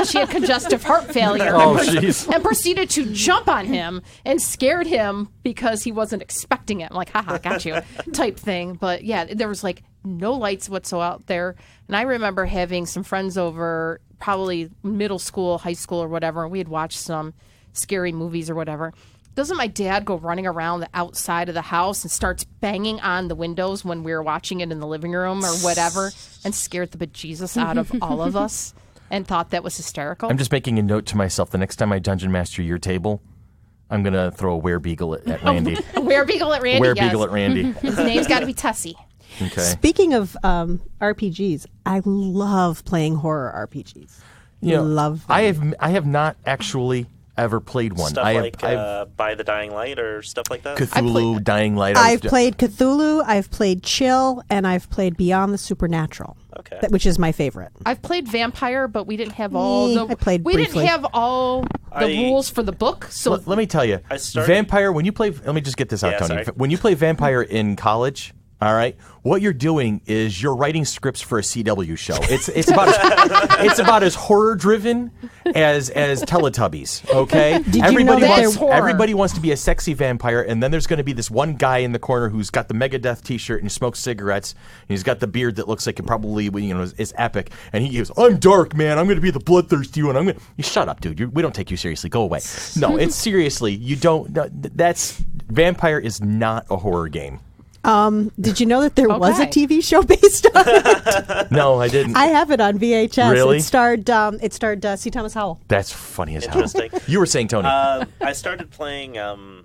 she had congestive heart failure. Oh, jeez. And proceeded to jump on him and scared him because he wasn't expecting it. I'm like, "Haha, got you," type thing. But yeah, there was no lights whatsoever out there. And I remember having some friends over, probably middle school, high school, or whatever, and we had watched some scary movies or whatever. Doesn't my dad go running around the outside of the house and starts banging on the windows when we were watching it in the living room or whatever, and scared the bejesus out of all of us and thought that was hysterical? I'm just making a note to myself. The next time I Dungeon Master your table, I'm going to throw a werebeagle at Randy. Werebeagle at Randy, Werebeagle at Randy. His name's got to be Tessie. Okay. Speaking of RPGs, I love playing horror RPGs. Love them. I have not actually ever played one. Stuff I've By the Dying Light or stuff like that? Cthulhu, Dying Light. I've played Cthulhu, I've played Chill, and I've played Beyond the Supernatural. Okay. Which is my favorite. I've played Vampire, but we didn't have all the briefly. didn't have all the rules for the book. So let me tell you, Vampire. When you play, let me just get this out, Tony. Sorry. When you play Vampire in college, all right, what you're doing is you're writing scripts for a CW show. It's about as horror driven as Teletubbies. Okay, everybody wants to be a sexy vampire, and then there's going to be this one guy in the corner who's got the Megadeth T-shirt and smokes cigarettes, and he's got the beard that looks like it probably is epic, and he goes, "I'm dark, man. I'm going to be the bloodthirsty one. I'm going to." You shut up, dude. We don't take you seriously. Go away. No, it's seriously. You don't. Vampire is not a horror game. Did you know that there was a Okay. TV show based on it? No, I didn't. I have it on VHS. Really? It starred C. Thomas Howell. That's funny as hell. Interesting. You were saying, Tony. I started playing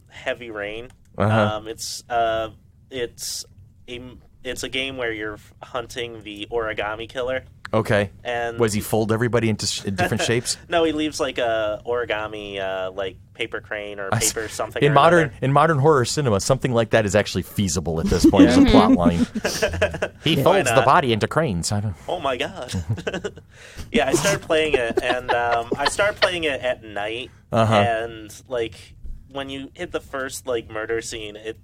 Heavy Rain. Uh-huh. It's a game where you're hunting the origami killer. Okay. And Was he fold everybody into different shapes? No, he leaves like a origami, like paper crane or paper something. In or modern horror cinema, something like that is actually feasible at this point as a plot line. He folds the not? body into cranes. I don't. Oh my god! Yeah, I started playing it, and I started playing it at night, and like when you hit the first like murder scene, it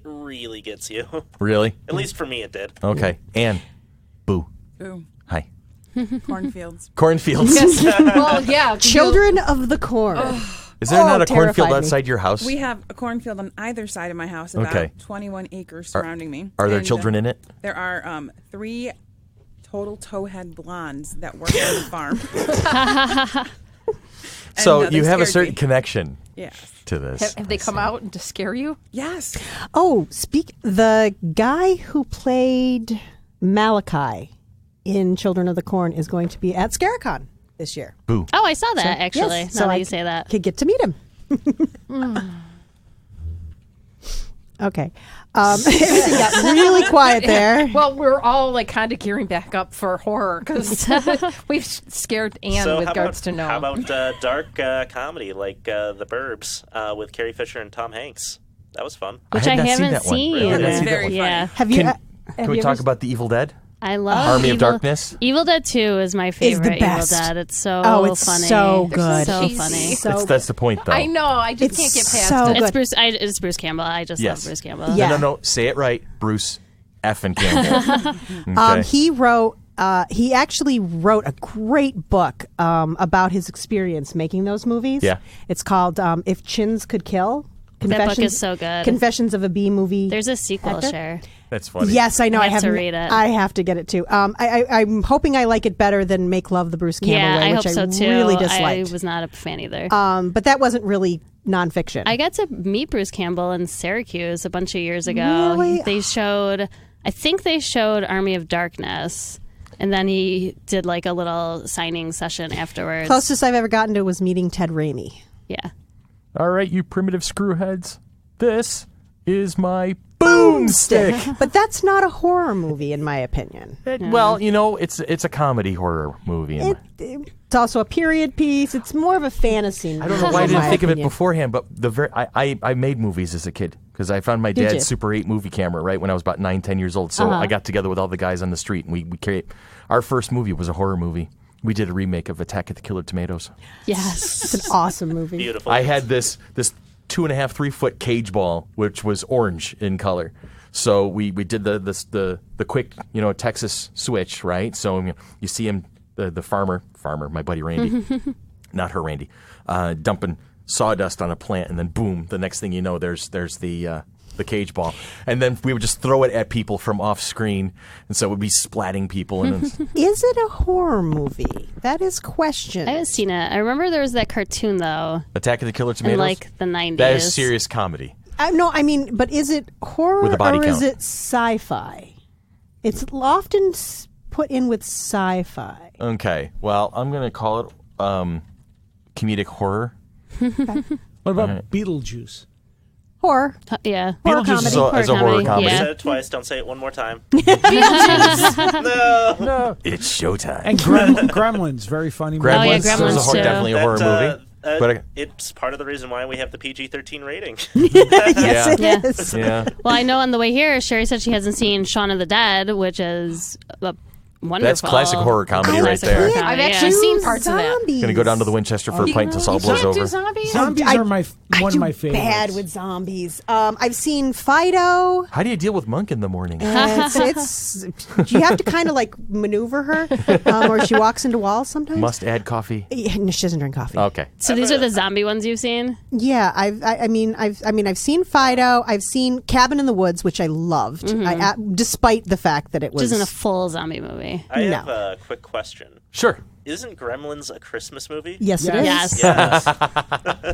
really gets you. Really? At least for me, it did. Okay. Anne. Boo. Ooh, Hi. cornfields. Cornfields. Well, yeah. Children of the Corn. Is there not a cornfield terrified me. outside your house? We have a cornfield on either side of my house, about Okay. 21 acres surrounding me. Are there And, children in it? There are 3 total towhead blondes that work on the farm. So they you have a scared certain me. connection Yes. to this. Have they come out to scare you? Yes. Oh, the guy who played Malachi in Children of the Corn is going to be at Scaricon this year. Boo. Oh, I saw that actually. Yes, now that I you say that. could get to meet him. Okay. Everything got really quiet there. Well, we're all like kind of gearing back up for horror because we've scared Anne So with how regards about, to no. how about dark comedy like The Burbs with Carrie Fisher and Tom Hanks? That was fun. Which had I not seen haven't that one. seen. Really? I didn't It's see that very one. Yeah. Have you? Can we talk about The Evil Dead? I love Army of Evil- Darkness? Evil Dead 2 is my favorite Evil best. Dead. It's so it's funny. so good. So cheesy. funny. So That's the point, though. I know. I just It's can't get past so it. good. It's Bruce Campbell. I just Yes. love Bruce Campbell. Yeah. No. Say it right. Bruce effing Campbell. Okay. He actually wrote a great book about his experience making those movies. Yeah. It's called If Chins Could Kill. That book is so good. Confessions of a B movie. There's a sequel, Actor? Cher. That's funny. Yes, I know. I I have have to read it. I have to get it too. I'm hoping I like it better than Make Love the Bruce Campbell Yeah, way, I which hope so too. really I disliked. was not a fan either. But that wasn't really nonfiction. I got to meet Bruce Campbell in Syracuse a bunch of years ago. Really? I think they showed Army of Darkness, and then he did like a little signing session afterwards. Closest I've ever gotten to was meeting Ted Raimi. Yeah. All right, you primitive screwheads. This is my boomstick. But that's not a horror movie, in my opinion. Well, it's a comedy horror movie. It's also a period piece. It's more of a fantasy. I don't know why I didn't think of it beforehand, but I made movies as a kid because I found my Did you? dad's Super 8 movie camera right when I was about 9-10 years old. So I got together with all the guys on the street and we carried. Our first movie was a horror movie. We did a remake of Attack of the Killer Tomatoes. Yes. It's an awesome movie. Beautiful. I had this 2.5, 3 foot cage ball, which was orange in color. So we did the quick Texas switch, right? So you see him the farmer, my buddy Randy, not her Randy, dumping sawdust on a plant, and then boom, the next thing you know, there's the cage ball, and then we would just throw it at people from off screen, and so it would be splatting people. And Is it a horror movie? That is question. I haven't seen it. I remember there was that cartoon though Attack of the Killer Tomatoes, in like the 90s. that is serious comedy. No, I mean, but is it horror With a body or is count. it sci-fi? It's often put in with sci-fi. Okay, well, I'm gonna call it comedic horror. What about Beetlejuice? Horror. Yeah. Horror Beetlejuice comedy. is a horror comedy. I Yeah. said it twice. Don't say it one more time. No, it's showtime. And Gremlins, very funny. movie. Oh, yeah, Gremlins, Gremlins too. definitely a horror movie. But it's part of the reason why we have the PG-13 rating. Yes, it Yeah. is. yeah, Well, I know on the way here, Sherry said she hasn't seen Shaun of the Dead, which is a wonderful. that's classic horror comedy right Classic there. horror Yeah, comedy, I've yeah. actually seen parts of that. Zombies. Gonna go down to the Winchester for a pint until all You blows can't do over. zombies? Zombies I- are one do of my favorites. bad with zombies. I've seen Fido. How do you deal with Monk in the morning? It's you have to kind of like maneuver her, or she walks into walls sometimes. Must add coffee. Yeah, no, she doesn't drink coffee. Okay. So these are the zombie ones you've seen? Yeah, I've seen Fido. I've seen Cabin in the Woods, which I loved, despite the fact that it Which was isn't a full zombie movie. I have a quick question. Sure. Isn't Gremlins a Christmas movie? Yes, it is. Yes. Yes.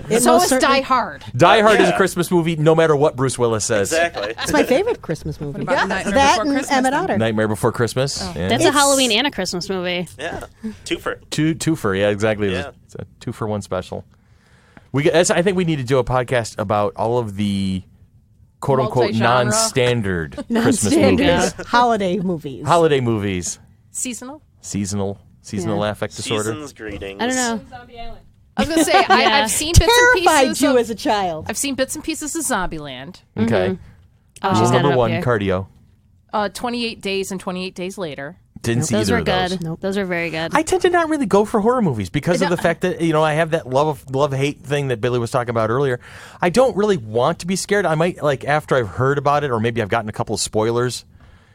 It So most is certainly- Die Hard. Die Hard is a Yeah. Christmas movie, no matter what Bruce Willis says. Exactly. It's my favorite Christmas movie. about Nightmare That Before and Christmas, Emmett then? Otter. Nightmare Before Christmas. Yeah. That's a It's- Halloween and a Christmas movie. Yeah. Twofer. Twofer, yeah, exactly. Yeah. It's a 2-for-1 special. I think we need to do a podcast about all of the quote-unquote Multi-genre. non-standard Christmas Non-standard movies. holiday movies. Holiday movies. Seasonal. Seasonal Yeah. affect disorder. Season's greetings. I don't know. I was going to say, I've seen bits and Terrified pieces. you Of, as a child. I've seen bits and pieces of Zombieland. Okay. Oh, she's Rule got it number up 1, here. cardio. 28 Days and 28 Days Later. Didn't see Those either were of those. good. Those are very good. I tend to not really go for horror movies because of the fact that I have that love-hate thing that Billy was talking about earlier. I don't really want to be scared. I might after I've heard about it, or maybe I've gotten a couple of spoilers.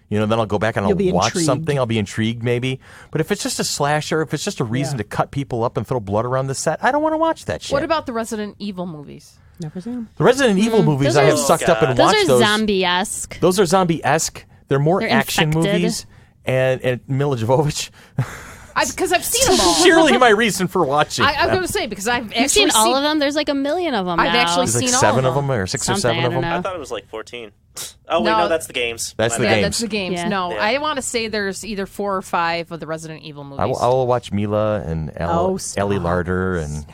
Then I'll go back and I'll You'll be watch intrigued. something. I'll be intrigued maybe. But if it's just a slasher, if it's just a reason to cut people up and throw blood around the set, I don't want to watch that shit. What about the Resident Evil movies? Never seen them. the Resident Evil movies? Those I are- have sucked up and those watched are those. zombie-esque. Those are zombie-esque. They're more They're action infected. movies. And Mila Jovovich. Because I've seen them all. Surely my reason for watching. I'm going to say, because I've actually You've seen all of them? There's like a million of them I've now. actually There's like seen all 7 of of them, them. or 6 or Something, 7 I of don't them. know. I thought it was like 14. Oh, wait, No. no, that's the games. That's My the bad. games. That's the games. Yeah. No, Yeah. I want to say there's either 4 or 5 of the Resident Evil movies. I will watch Mila and stop. Ellie Larder and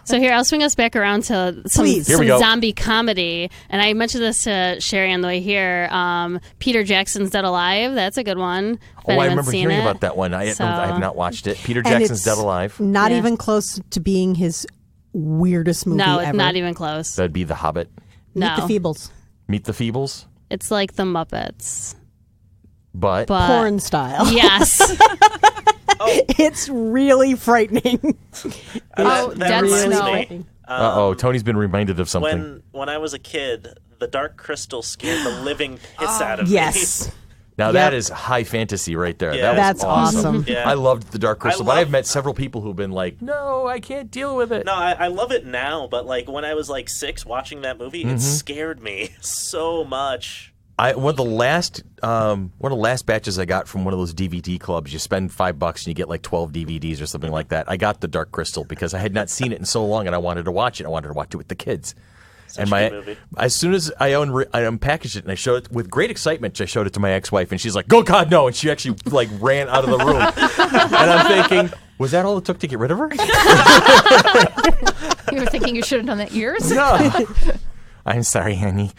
So here, I'll swing us back around to some, Please. Here we some go. zombie comedy. And I mentioned this to Sherry on the way here. Peter Jackson's Dead Alive. That's a good one. If I anyone's remember seen hearing it. about that one. I So- have not watched it. Peter And Jackson's it's Dead Alive. Not Yeah. even close to being his weirdest movie No, ever. it's not even close. That'd be The Hobbit. No. Meet the Feebles. Meet the Feebles. It's like the Muppets. But Porn style. Yes. It's really frightening. Oh, that Dead reminds Snow. me. Tony's been reminded of something. When I was a kid, the Dark Crystal scared the living piss out of Yes. Now Yep. that is high fantasy right there. Yeah. That was That's awesome. Yeah. I loved the Dark Crystal, but love- I've met several people who've been like, "No, I can't deal with it." me. No, I love it now, but like when I was like 6 watching that movie, Mm-hmm. it scared me so much. One of the last batches I got from one of those DVD clubs. You spend $5 and you get like 12 DVDs or something like that. I got the Dark Crystal because I had not seen it in so long, and I wanted to watch it. I wanted to watch it with the kids. Such a good movie. As soon as I unpackaged it and I showed it with great excitement, I showed it to my ex-wife, and she's like, "Oh God, no!" And she actually like ran out of the room. And I'm thinking, was that all it took to get rid of her? You were thinking you should have done that years? No. I'm sorry, honey.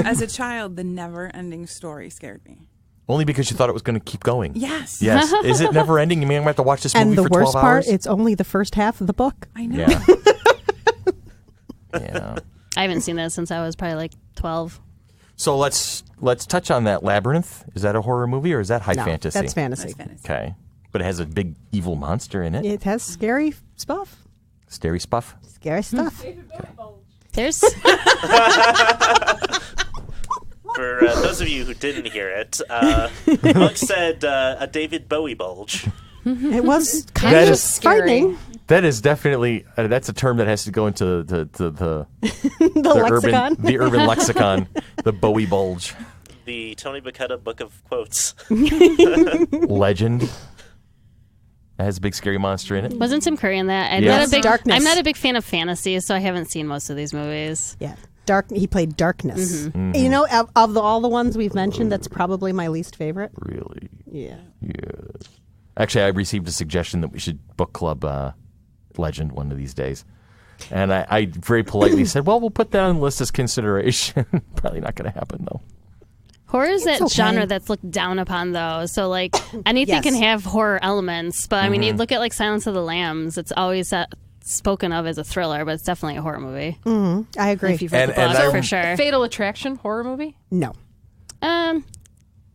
As a child, the never-ending story scared me. Only because you thought it was going to keep going. Yes. Yes. Is it never ending? You mean I'm going to have to watch this movie And the for 12 worst part, hours? it's only the first half of the book. I know. Yeah. Yeah. I haven't seen that since I was probably like 12. So let's touch on that. Labyrinth. Is that a horror movie or is that high No, fantasy? that's fantasy. That's fantasy. Okay. But it has a big evil monster in it. It has scary stuff. Scary stuff. Scary stuff. There's For those of you who didn't hear it, Monk said a David Bowie bulge. It was kind That of is scary. frightening. That is definitely that's a term that has to go into the The lexicon. urban lexicon. The Bowie bulge The Tony Bacetta Book of Quotes. legend. It has a big scary monster in it. wasn't Tim Curry in that? Yes. Darkness. I'm not a big fan of fantasy, so I haven't seen most of these movies. Yeah. He played Darkness. Mm-hmm. You know, of all the ones we've mentioned, that's probably my least favorite. Really? Yeah. Actually, I received a suggestion that we should book club Legend one of these days. And I very politely said, well, we'll put that on the list as consideration. Probably not going to happen, though. Horror is that okay. genre that's looked down upon, though. So, like, anything Yes. can have horror elements. But, I mean, Mm-hmm. you look at, like, Silence of the Lambs. It's always spoken of as a thriller, but it's definitely a horror movie. I agree. If you've read the And book, I- for sure. Fatal Attraction horror movie? No. I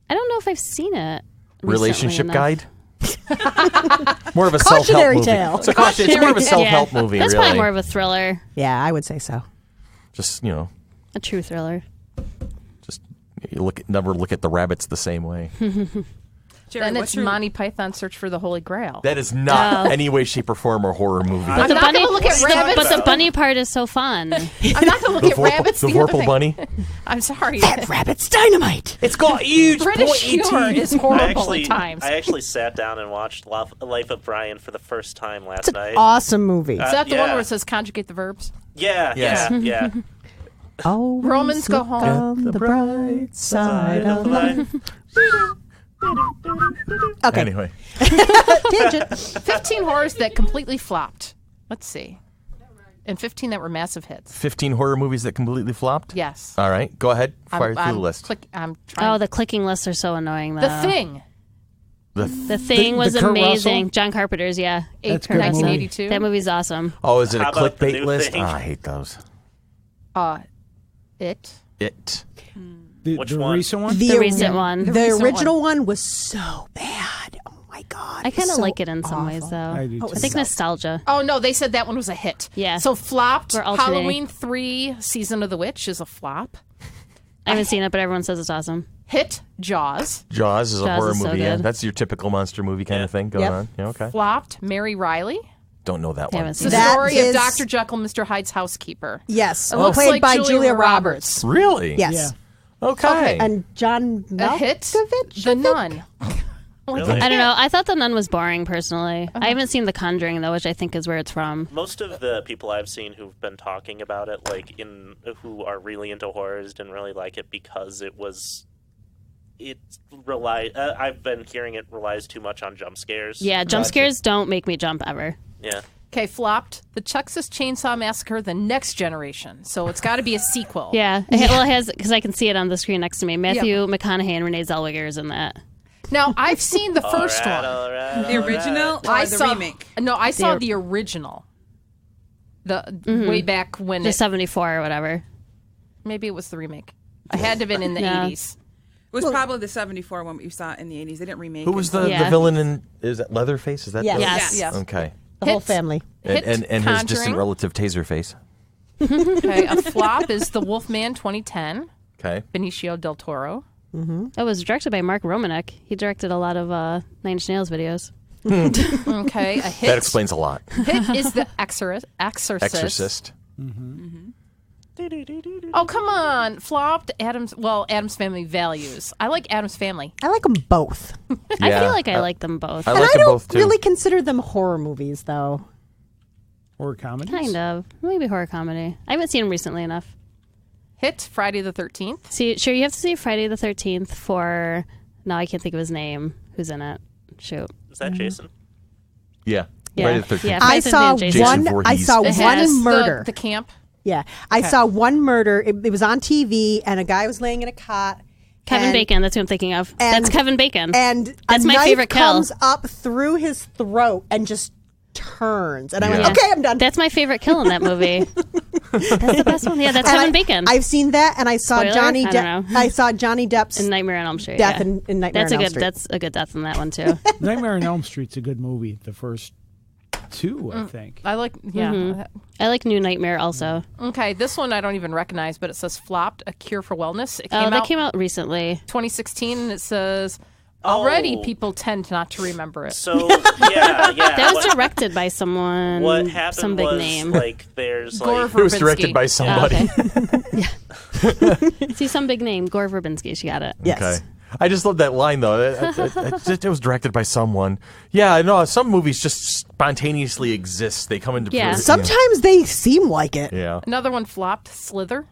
don't know if I've seen it. Relationship recently Guide? enough. More of a self-help Cautionary movie. tale. It's more of a self-help Yeah. movie, That's really. probably more of a thriller, Yeah, I would say so. Just, a true thriller. just never look at the rabbits the same way. Jerry, Then what's it's your- Monty Python Search for the Holy Grail. That is not any way, shape, or form a horror movie. I'm not going to look at rabbits. But the bunny part is so fun. I'm not going to look at rabbits. The the other Vorpal thing. bunny. I'm sorry. That rabbit's dynamite. It's got huge British humor is horrible at times. I actually sat down and watched Life of Brian for the first time last night. Awesome movie. Is that the one yeah. where it says conjugate the verbs? Yeah, Yes. yeah. Oh, Romans go home. on the bright side of life. Okay. Anyway. Tangent. 15 horrors that completely flopped. Let's see. And 15 that were massive hits. 15 horror movies that completely flopped? Yes. All right. Go ahead. Fire through I'm the list. I'm trying. Oh, the clicking lists are so annoying, though. The Thing. The Thing was the Kurt amazing. Russell? John Carpenter's, yeah. That's a good movie. 1982. That movie's awesome. Oh, is it a How about the clickbait new list? thing? Oh, I hate those. It. It. The Which one? recent one? The recent one. The recent original one was so bad. Oh my god. I kind of so like it in some ways, awful. though. I do, I too. think nostalgia. Oh, no, they said that one was a hit. Yeah. So flopped. We're alternating. Halloween 3 Season of the Witch is a flop. I haven't seen it, but everyone says it's awesome. Hit Jaws. Jaws is a Jaws horror is so movie. Yeah, good. that's your typical monster movie kind of thing going Yep. on. Yeah, okay. Flopped Mary Riley. Don't know that I one. haven't It's seen the it. That story is- of Dr. Jekyll and Mr. Hyde's housekeeper. Yes. It looks Played like by Julia Roberts. Really? Yes. Yeah. Okay. And John A hit. Malkovich. The Nun. Really? I don't know. I thought The Nun was boring, personally. I haven't seen The Conjuring, though, which I think is where it's from. Most of the people I've seen who've been talking about it, who are really into horrors, didn't really like it because I've been hearing it relies too much on jump scares. Yeah, jump scares don't make me jump ever. Yeah. Okay, flopped. The Texas Chainsaw Massacre: The Next Generation. So it's got to be a sequel. Yeah. Well, it has, because I can see it on the screen next to me. Matthew McConaughey and Renee Zellweger is in that. Now I've seen the first one. All right. The original or I the saw remake? No, I saw the original. The way back when The 74 or whatever. maybe it was the remake. I had to have been in the Yeah. 80s. It was probably the 74 one you saw in the 80s. They didn't remake Who was it. the Yeah. villain in? Is it Leatherface? Is that? Yes. the- Yes. Yes. Okay. The whole Hit. family. Hit And his Conjuring. distant relative Taserface. Okay, a flop is The Wolfman 2010. Okay. Benicio del Toro. It was directed by Mark Romanek. He directed a lot of Nine Inch Nails videos. Okay, a hit. That explains a lot. Hit is The Exorcist. Exorcist. Oh, come on. Flopped Adam's Family Values. I like Adam's Family. I like them both. I Yeah. feel like I like them both. I And like I them don't both too. really consider them horror movies, though. Horror comedies? Kind of. Maybe horror comedy. I haven't seen them recently enough. Hit Friday the 13th. See, sure, you have to see Friday the 13th for... No, I can't think of his name. Who's in it? Shoot. Is that Jason? Yeah. Yeah. Friday the 13th. Yeah. I Friday the saw 13th, Jason. Jason one. I Voorhees. saw It one has murder. The camp. Yeah, I saw one murder. It was on TV, and a guy was laying in a cot. Kevin and- Bacon. That's who I'm thinking of. and- That's Kevin Bacon. And That's a my knife favorite kill. comes up through his throat and just turns. And I Yeah. went, okay, I'm done. That's my favorite kill in that movie. That's the best one. Yeah, that's And Kevin Bacon. I've seen that, and I saw Spoiler? Johnny. I don't know. I saw Johnny Depp's in Nightmare on Elm Street. death yeah. in Nightmare That's on a Elm good. Street. That's a good death in that one too. Nightmare on Elm Street's a good movie. The first two, I think. I like, yeah. I like New Nightmare also. Okay, this one I don't even recognize, but it says flopped, A Cure for Wellness. It Oh, came that out came out recently. 2016, and it says, already Oh. people tend not to remember it. So yeah. That was directed by someone. What happened Some big was name. like there's Gore like It was Verbinski. directed by Oh, somebody. okay. See some big name. Gore Verbinski. She got it. Yes. Okay. I just love that line though. It was directed by someone. Yeah, I know. Some movies just spontaneously exist. They come into Yeah. fruition. Sometimes they seem like it. Yeah. Another one flopped, Slither.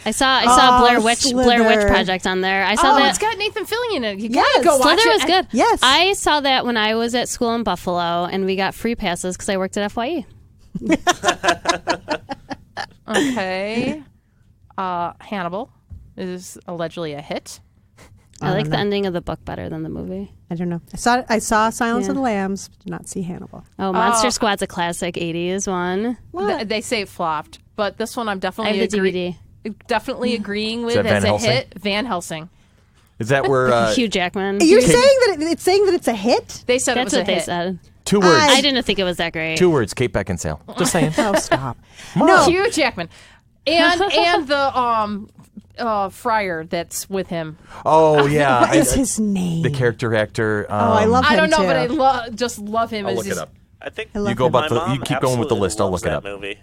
I saw Blair Witch Slither. Project on there. I saw Oh, that. it's got Nathan Fillion in it. You Yes, gotta go watch Slither it. was good. Yes. I saw that when I was at school in Buffalo, and we got free passes because I worked at FYE. Okay. Hannibal is allegedly a hit. I like the ending of the book better than the movie. I don't know. I saw Silence Yeah. of the Lambs. Did not see Hannibal. Oh, Monster Squad's a classic 80s one. They say it flopped, but this one I'm I definitely have the DVD. definitely agreeing with that as Van a Helsing? hit. Van Helsing. Is that where Hugh Jackman. You're saying that it's saying that it's a hit? They said it That's was what a they hit. said. 2 words? I didn't think it was that great. 2 words. Kate Beckinsale. Just saying. Oh, stop. No, Hugh Jackman, and the friar that's with him. Oh yeah, What is his name? the character actor. I love him I don't know, too. but I just love him. I'll as look his- it up. I think love You go him. about my the. You mom keep going with the absolutely list. I'll loves look it that up. movie.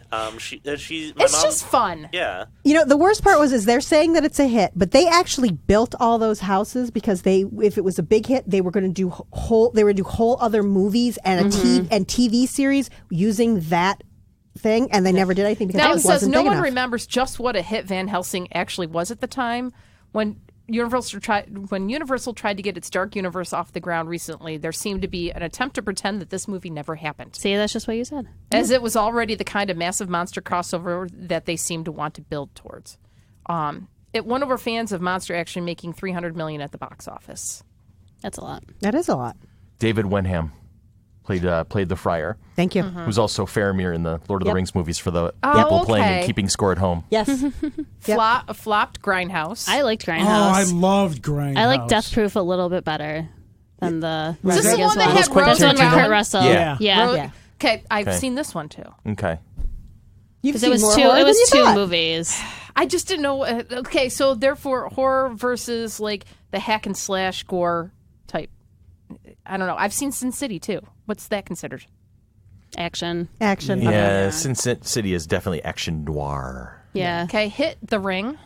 It's just fun. Yeah. You know, the worst part was they're saying that it's a hit, but they actually built all those houses because if it was a big hit, they were going to do whole other movies and TV series using that thing, and they never did anything because Now it it says wasn't no big one enough. remembers just what a hit Van Helsing actually was at the time. When Universal tried to get its Dark Universe off the ground recently, there seemed to be an attempt to pretend that this movie never happened, See, that's just what you said. as it was already the kind of massive monster crossover that they seemed to want to build towards. It won over fans of monster action, making $300 million at the box office. That's a lot. That is a lot. David Wenham played the friar, Thank you. who's also Faramir in the Lord of the Yep. Rings movies for the Oh, people playing okay. and keeping score at home. Yes. Flopped Grindhouse. I liked Oh, I Grindhouse. loved Grindhouse. I like Death Proof a little bit better than the Was Is this the Rodriguez one that one. had Quentin Rose That's the one with Tarantino? Kurt Russell. Yeah. Yeah. Ro- Yeah. Okay, I've Okay. seen this one too. Okay. You've Because seen it was more two. horror It than was you two thought. movies. I just didn't know. Okay, so therefore, horror versus like the hack and slash gore type. I don't know. I've seen Sin City too. What's that considered? Action. Action. Yeah, Sin City is definitely action noir. Yeah. Okay, Hit the Ring.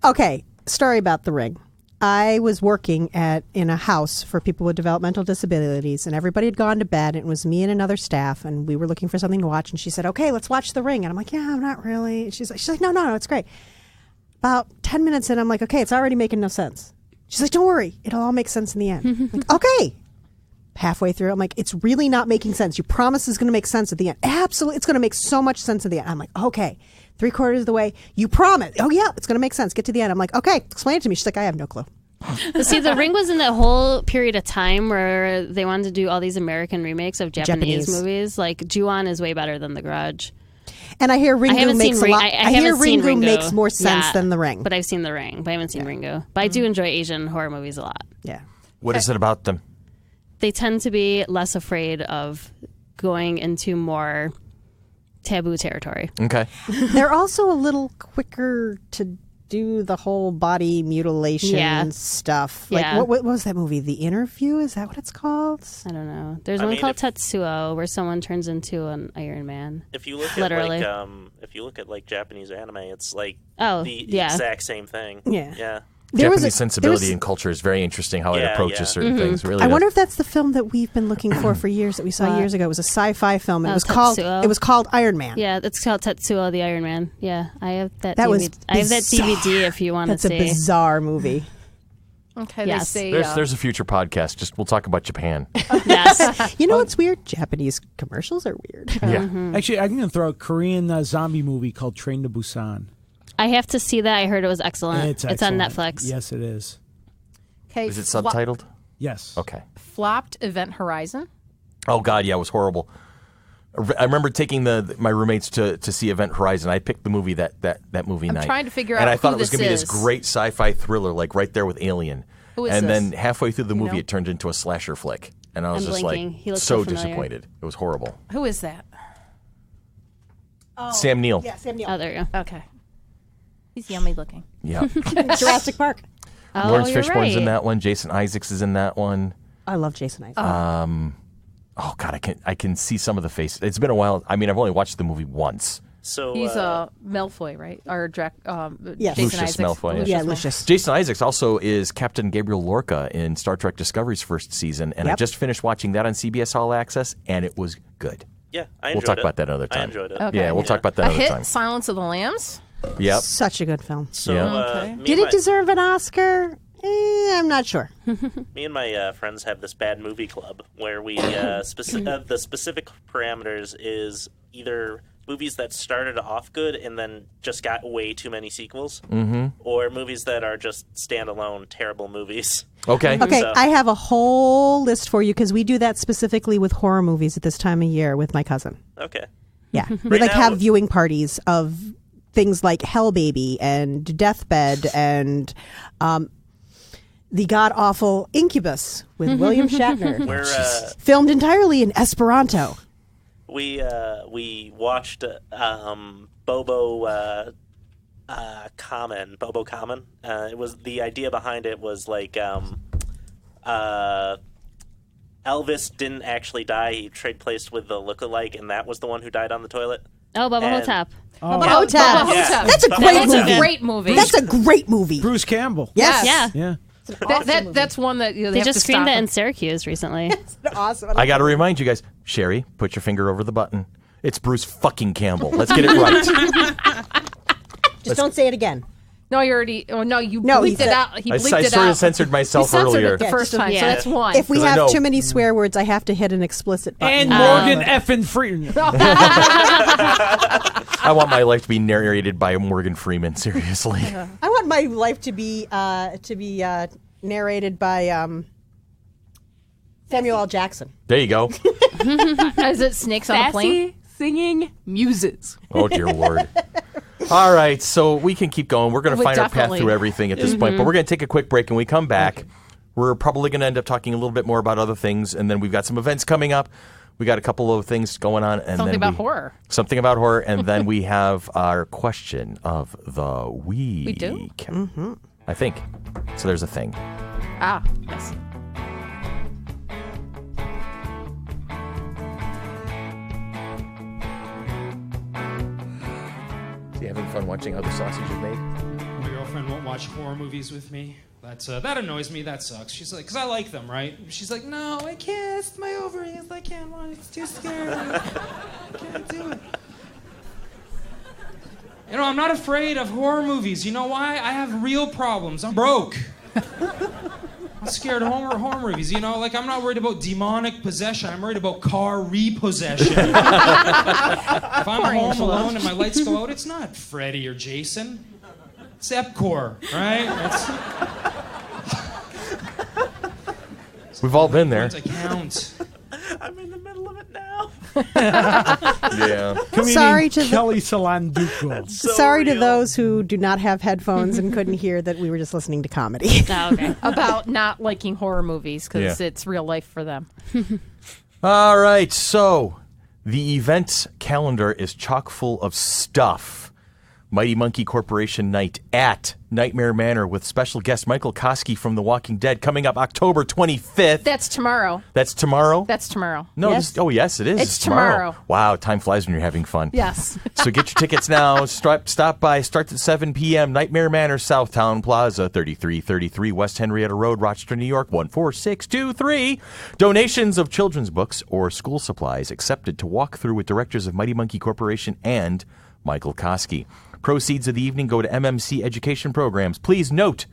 Okay, story about The Ring. I was working in a house for people with developmental disabilities, and everybody had gone to bed. And it was me and another staff, and we were looking for something to watch. And she said, "Okay, let's watch The Ring." And I'm like, "Yeah, I'm not really." And she's like, "No, it's great." About 10 minutes in, I'm like, "Okay, it's already making no sense." She's like, "Don't worry, it'll all make sense in the end." I'm like, "Okay." Halfway through, I'm like, "It's really not making sense. You promise it's going to make sense at the end." "Absolutely, it's going to make so much sense at the end." I'm like, "Okay." 3/4 of the way, "You promise?" "Oh yeah, it's going to make sense. Get to the end." I'm like, "Okay, explain it to me." She's like, "I have no clue." But see, The Ring was in that whole period of time where they wanted to do all these American remakes of Japanese movies. Like, Ju-on is way better than The Grudge. And I hear Ringu haven't makes seen a Ring- lot. I I hear haven't seen Ringu Ringu. makes more sense Yeah, than The Ring. But I've seen The Ring, but I haven't seen Ringu. But I do enjoy Asian horror movies a lot. Yeah. What is it about them? They tend to be less afraid of going into more taboo territory. Okay. They're also a little quicker to do the whole body mutilation stuff. Like, Yeah. what was that movie? The Interview? Is that what it's called? I don't know. There's I one mean, called if- Tetsuo where someone turns into an Iron Man. If you look Literally. at like Japanese anime, it's like Oh, the yeah. exact same thing. Yeah. Yeah. Japanese sensibility and culture is very interesting. How it Yeah, approaches yeah. certain things. Really, I does. wonder if that's the film that we've been looking for years that we saw years ago. It was a sci-fi film. And Oh, it was Tetsuo. called Iron Man. Yeah, it's called Tetsuo the Iron Man. Yeah, I have that. That was DVD. I have that bizarre. DVD if you want to That's a see. bizarre movie. Okay, Yes. they say There's a future podcast. Just we'll talk about Japan. Yes. You know what's weird? Japanese commercials are weird. Yeah. Actually, I'm going to throw a Korean zombie movie called Train to Busan. I have to see that. I heard it was excellent. It's on excellent. Netflix. Yes, it is. okay, Is it subtitled? Yes. Okay. Flopped Event Horizon. Oh God, yeah, it was horrible. I remember taking my roommates to see Event Horizon. I picked the movie that movie night. trying to figure and out I thought who it was this going to be this is. great sci-fi thriller, like right there with Alien. Who is and this? then halfway through the movie, know? it turned into a slasher flick, and I was I'm just blinking. He like looks so so familiar. disappointed. It was horrible. Who is that? Sam Neill. Yeah, Sam Neill. Oh, there you go. Okay, he's yummy looking. Yeah. Jurassic Park. Oh, Lawrence you're Fishburne's in right. that one. Jason Isaacs is in that one. I love Jason Isaacs. Oh God, I can see some of the face. It's been a while. I mean, I've only watched the movie once. So He's Malfoy, right? Or Yes. Jason Lucius Isaacs. Malfoy, yeah, Lucius. Jason Isaacs also is Captain Gabriel Lorca in Star Trek Discovery's first season, and I Yep. just finished watching that on CBS All Access, and it was good. yeah, I We'll enjoyed talk it. about that another time. I enjoyed it. Okay. Yeah, we'll talk about that A another hit, time. Silence of the Lambs. Yep. Such a good film. So Yeah. Okay. me Did and it my- deserve an Oscar? I'm not sure. Me and my friends have this bad movie club where we the specific parameters is either movies that started off good and then just got way too many sequels, or movies that are just standalone terrible movies. Okay. Okay, So- I have a whole list for you because we do that specifically with horror movies at this time of year with my cousin. Okay. Yeah, we Right like now- have viewing parties of things like Hell Baby and Deathbed and the god awful Incubus with William Shatner, We're filmed entirely in Esperanto. we watched Bobo Bobo Common. It was the idea behind it was like Elvis didn't actually die. He trade placed with the lookalike, and that was the one who died on the toilet. Oh, Bubba And- Hotep. Bubba Yeah, Hotep. Bubba Yeah. Hotep. That's a great That's movie. a great movie. That's a great movie. Bruce Campbell. Yes. Yeah. Yeah. That's one that you They have just to screened stop it in and- Syracuse recently. Awesome. I got to remind you guys, Sherry, put your finger over the button. It's Bruce fucking Campbell. Let's get it right. Just don't say it again. No, you already. Oh no, you No, he bleeped it said- out. He I bleeped it sort out. of censored myself He censored earlier. it the first time, so Yeah. that's one. If we 'Cause I know- have too many swear words, I have to hit an explicit button. And Morgan effing Freeman. I want my life to be narrated by Morgan Freeman. Seriously. I want my life to be narrated by Samuel L. Jackson. There you go. Is it Snakes on a Plane? Sassy singing muses. Oh, dear Lord. All right, so we can keep going. We're going to We find our path definitely- through everything at this point, but we're going to take a quick break, and we come back. We're probably going to end up talking a little bit more about other things, and then we've got some events coming up. We got a couple of things going on, and Something then about horror. Something about horror, and then we have our question of the week. We do? I think. So there's a thing. Ah, yes. Is he having fun watching how the sausage is made? My girlfriend won't watch horror movies with me. That annoys me. That sucks. She's like, because I like them, right? She's like, no, I can't. It's my ovaries. I can't watch. It's too scary. I can't do it. You know, I'm not afraid of horror movies. You know why? I have real problems. I'm broke. I'm scared of horror movies. You know, like I'm not worried about demonic possession. I'm worried about car repossession. If I'm home alone and my lights go out, it's not Freddy or Jason. It's Epcor, right? We've all been there. It's a count. I'm in the middle of it now. Yeah. Comedian Sorry to the- Kelly Salanduco. Sorry to real. those who do not have headphones and couldn't hear that we were just listening to comedy. Oh, okay. About not liking horror movies because Yeah. it's real life for them. All right, so the event calendar is chock full of stuff. Mighty Monkey Corporation Night at Nightmare Manor with special guest Michael Koski from The Walking Dead coming up October 25th. That's tomorrow. That's tomorrow? That's tomorrow. No, Yes. yes, it is. It's tomorrow. Wow, time flies when you're having fun. Yes. So get your tickets now. Stop by. Starts at 7 p.m. Nightmare Manor, Southtown Plaza, 3333 West Henrietta Road, Rochester, New York, 14623. Donations of children's books or school supplies accepted to walk through with directors of Mighty Monkey Corporation and Michael Koski. Proceeds of the evening go to MMC Education Programs. Please note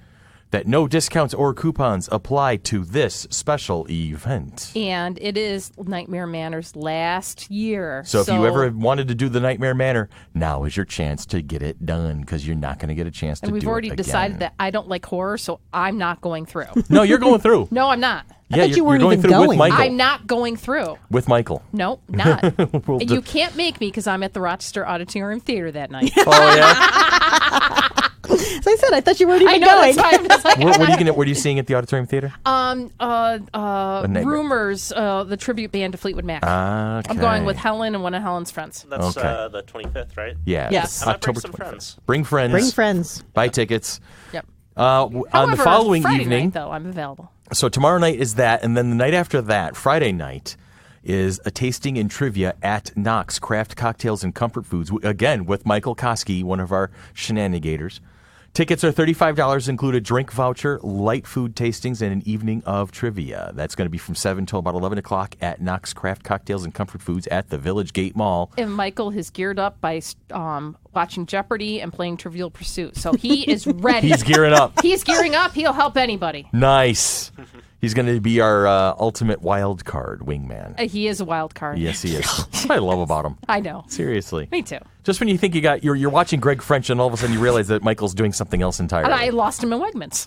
that no discounts or coupons apply to this special event. And it is Nightmare Manor's last year. So if you ever wanted to do the Nightmare Manor, now is your chance to get it done because you're not going to get a chance to And do it we've already again. decided that I don't like horror, so I'm not going through. No, you're going through. No, I'm not. Yeah, thought you you're weren't going even through with going. Michael. I'm not going through. With Michael. Nope, not. We'll And you can't make me because I'm at the Rochester Auditorium Theater that night. Oh yeah. As I said, I thought you weren't even I know, going. that's why I'm just like, What are you seeing at the Auditorium Theater? Nightmare. Rumors, the tribute band to Fleetwood Mac. Okay. I'm going with Helen and one of Helen's friends. That's Okay. the 25th, right? Yeah. Yes. I might bring October some 25th. friends. Bring friends. Bring friends. Buy tickets. Yep. On the However, following Friday evening, night, though, I'm available. so tomorrow night is that, and then the night after that, Friday night, is a tasting and trivia at Knox Craft Cocktails and Comfort Foods, again with Michael Koski, one of our shenanigators. Tickets are $35, include a drink voucher, light food tastings, and an evening of trivia. That's going to be from 7 till about 11 o'clock at Knox Craft Cocktails and Comfort Foods at the Village Gate Mall. And Michael has geared up by watching Jeopardy and playing Trivial Pursuit. So he is ready. He's gearing up. He's gearing up. He'll help anybody. Nice. He's going to be our ultimate wild card wingman. He is a wild card. Yes, he is. That's what I love about him. I know. Seriously. Me too. Just when you think you're watching Greg French and all of a sudden you realize that Michael's doing something else entirely. And I lost him in Wegmans.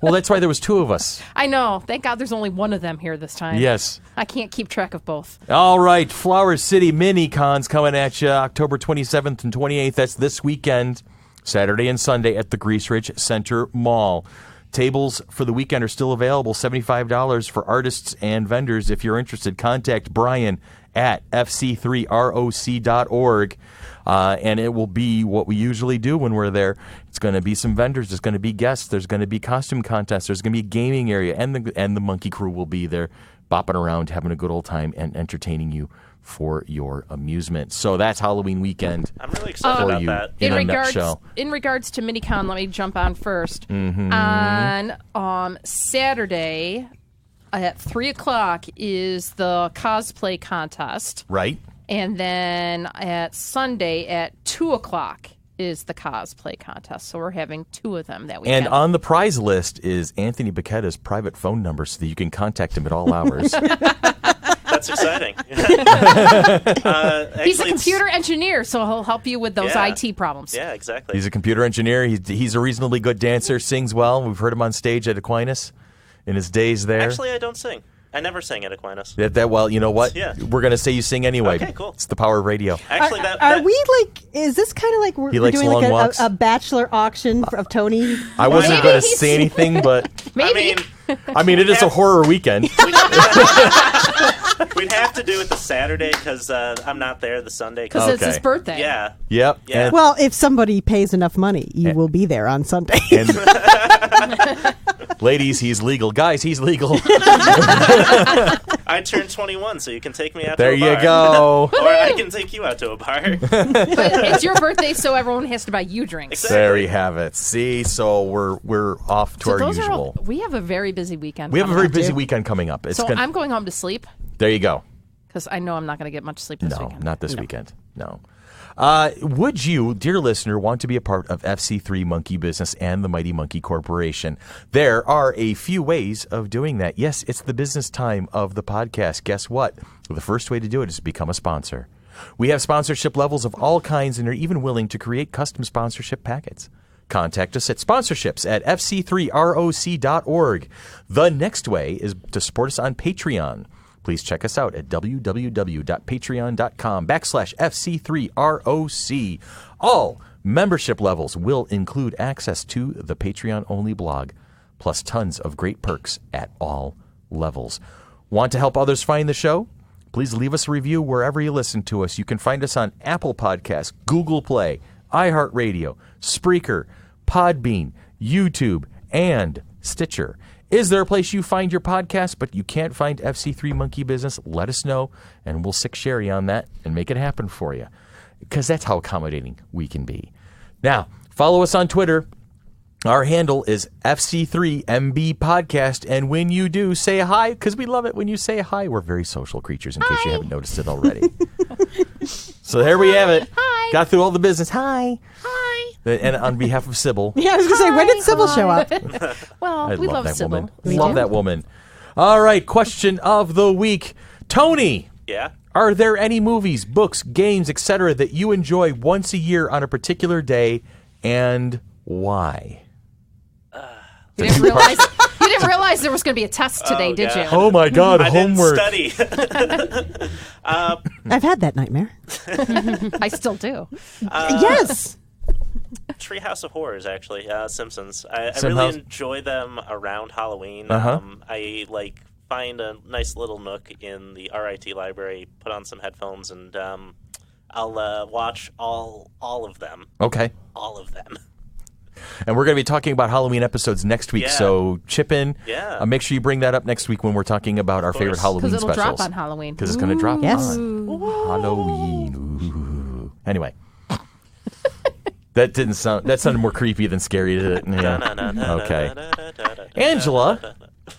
Well, that's why there was two of us. I know. Thank God there's only one of them here this time. Yes. I can't keep track of both. All right, Flower City Mini Cons coming at you October 27th and 28th. That's this weekend, Saturday and Sunday at the Grease Ridge Center Mall. Tables for the weekend are still available, $75 for artists and vendors. If you're interested, contact Brian at fc3roc.org. And it will be what we usually do when we're there. It's going to be some vendors. There's going to be guests. There's going to be costume contests. There's going to be a gaming area. And the monkey crew will be there bopping around, having a good old time, and entertaining you for your amusement. So that's Halloween weekend. I'm really excited about that. In regards to Minicon, let me jump on first. Mm-hmm. On Saturday at 3:00 is the cosplay contest. Right. And then at Sunday at 2:00 is the cosplay contest. So we're having 2 of them that weekend. And on the prize list is Anthony Bacchetta's private phone number so that you can contact him at all hours. That's exciting. He's a computer engineer, so he'll help you with those IT problems. Yeah, exactly. He's a computer engineer. He's a reasonably good dancer, sings well. We've heard him on stage at Aquinas in his days there. Actually, I don't sing. I never sang at Aquinas. Well, you know what? Yeah. We're going to say you sing anyway. Okay, cool. It's the power of radio. Actually, are we like? Is this kind of like we're doing long like walks. a bachelor auction of Tony? I wasn't going to say anything, but Maybe. I mean, it is a horror weekend. We'd have to do it the Saturday because I'm not there the Sunday. Because it's his birthday. Yeah. Yep. Yeah. Well, if somebody pays enough money, you will be there on Sunday. And ladies, he's legal. Guys, he's legal. I turned 21, so you can take me out There to a bar. you go. Or I can take you out to a bar. But it's your birthday, so everyone has to buy you drinks. Exactly. There you have it. See, so we're off to So our those usual. we have a very busy weekend. We have a coming very up. busy weekend coming up. So I'm going home to sleep There you go. because I know I'm not going to get much sleep this weekend. Not this weekend. No. Would you, dear listener, want to be a part of FC3 Monkey Business and the Mighty Monkey Corporation? There are a few ways of doing that. Yes, it's the business time of the podcast. Guess what? The first way to do it is to become a sponsor. We have sponsorship levels of all kinds and are even willing to create custom sponsorship packets. Contact us at sponsorships@fc3roc.org. The next way is to support us on Patreon. Please check us out at www.patreon.com/FC3ROC. All membership levels will include access to the Patreon-only blog, plus tons of great perks at all levels. Want to help others find the show? Please leave us a review wherever you listen to us. You can find us on Apple Podcasts, Google Play, iHeartRadio, Spreaker, Podbean, YouTube, and Stitcher. Is there a place you find your podcast, but you can't find FC3 Monkey Business? Let us know, and we'll sick Sherry on that and make it happen for you, because that's how accommodating we can be. Now, follow us on Twitter. Our handle is FC3MB Podcast, and when you do, say hi, because we love it when you say hi. We're very social creatures, in case you haven't noticed it already. So there we have it. Hi. Got through all the business. Hi. Hi. And on behalf of Sybil. Yeah, I was going to say, when did Sybil show up? Well, we love that Sybil. woman. Love that woman. All right, question of the week. Tony, Yeah. are there any movies, books, games, etc. that you enjoy once a year on a particular day, and why? You didn't realize there was going to be a test today, did you? Oh my God, I homework. didn't study. I've had that nightmare. I still do. Yes. Treehouse of Horrors, actually. Simpsons. I Sim really House? enjoy them around Halloween. Uh-huh. I find a nice little nook in the RIT library, put on some headphones, and I'll watch all of them. Okay. All of them. And we're going to be talking about Halloween episodes next week, Yeah. so chip in. Yeah. Make sure you bring that up next week when we're talking about our favorite Halloween Because it'll specials. drop on Halloween. Because it's going to drop Yes. on Halloween. Ooh. Anyway. That sounded more creepy than scary, did it? Yeah. Okay. Angela,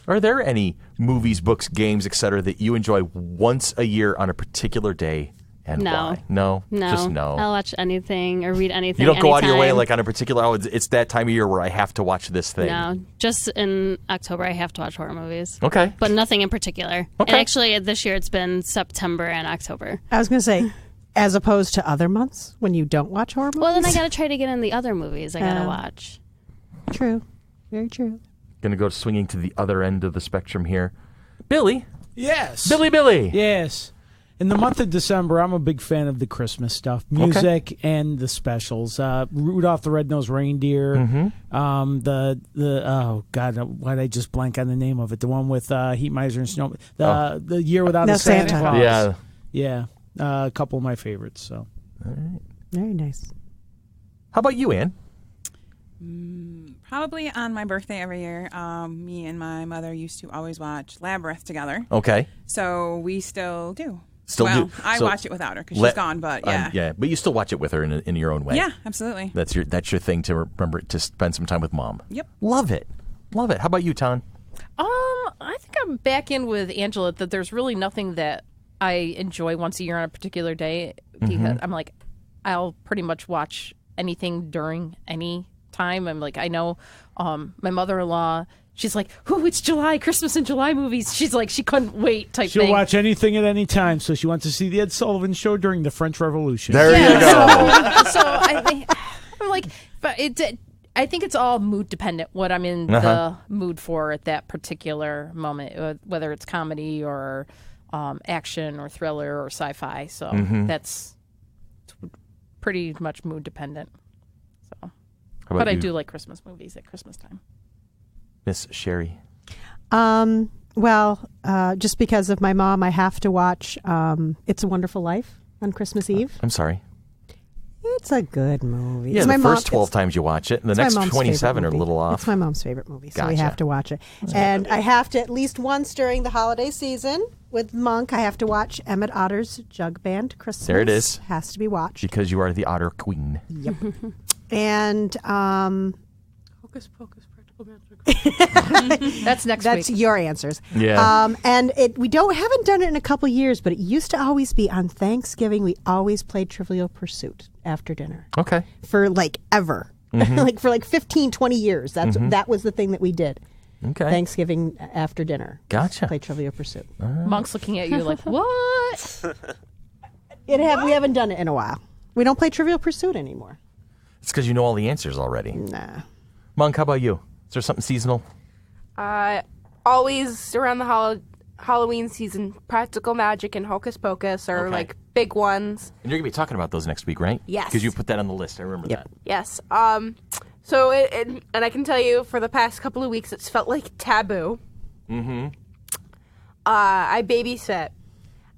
are there any movies, books, games, etc. that you enjoy once a year on a particular day, and No. why? No? No. Just no. I'll watch anything or read anything. You don't go out of your way anytime. like on a particular, it's that time of year where I have to watch this thing. No, just in October I have to watch horror movies. Okay. But nothing in particular. Okay. And actually, this year it's been September and October. I was going to say, as opposed to other months when you don't watch horror movies. Well, then I got to try to get in the other movies I got to watch. True. Very true. Going to go swinging to the other end of the spectrum here. Billy. Yes. Billy. Yes. In the month of December, I'm a big fan of the Christmas stuff, music and the specials. Rudolph the Red-Nosed Reindeer. Oh God, why did I just blank on the name of it? The one with Heat Miser and Snow. The Year Without a Santa Claus. Yeah. A couple of my favorites. So, all right. Very nice. How about you, Ann? Probably on my birthday every year. Me and my mother used to always watch Labyrinth together. Okay. So we still do. Still well, do. I So watch it without her because she's gone, but yeah. Yeah, but you still watch it with her in your own way. Yeah, absolutely. That's your thing to remember to spend some time with Mom. Yep. Love it. How about you, Ton? I think I'm back in with Angela that there's really nothing that I enjoy once a year on a particular day because I'm like, I'll pretty much watch anything during any time. I'm like, I know my mother-in-law, she's like, "Ooh, it's July, Christmas in July movies." She's like, she couldn't wait type She'll thing. watch anything at any time. So she wants to see the Ed Sullivan Show during the French Revolution. There you go. So I think I'm like, but I think it's all mood dependent. What I'm in the mood for at that particular moment, whether it's comedy or action or thriller or sci-fi. So that's pretty much mood dependent. So, but I do like Christmas movies at Christmas time. Miss Sherry. Well, just because of my mom, I have to watch It's a Wonderful Life on Christmas Eve. I'm sorry. It's a good movie. Yeah, It's the my first 12 times you watch it, and the next 27 are a little off. It's my mom's favorite movie, so we Gotcha. have to watch it. And I have to, at least once during the holiday season with Monk, I have to watch Emmett Otter's Jug Band Christmas. There it is. Has to be watched. Because you are the Otter Queen. Yep. And Hocus Pocus, Practical Magic. That's next that's week. your answers. Yeah. And we haven't done it in a couple years, but it used to always be on Thanksgiving. We always played Trivial Pursuit after dinner. Okay. For like ever. Like for like 15, 20 years. That was the thing that we did. Okay. Thanksgiving after dinner. Gotcha. Play Trivial Pursuit. Monk's looking at you like, what? We haven't done it in a while. We don't play Trivial Pursuit anymore. It's because you know all the answers already. Nah. Monk, how about you? Is there something seasonal? Always around the Halloween season, Practical Magic and Hocus Pocus are like big ones. And you're going to be talking about those next week, right? Yes. Because you put that on the list. I remember that. Yes. So and I can tell you for the past couple of weeks, it's felt like taboo. Mm-hmm. I babysit,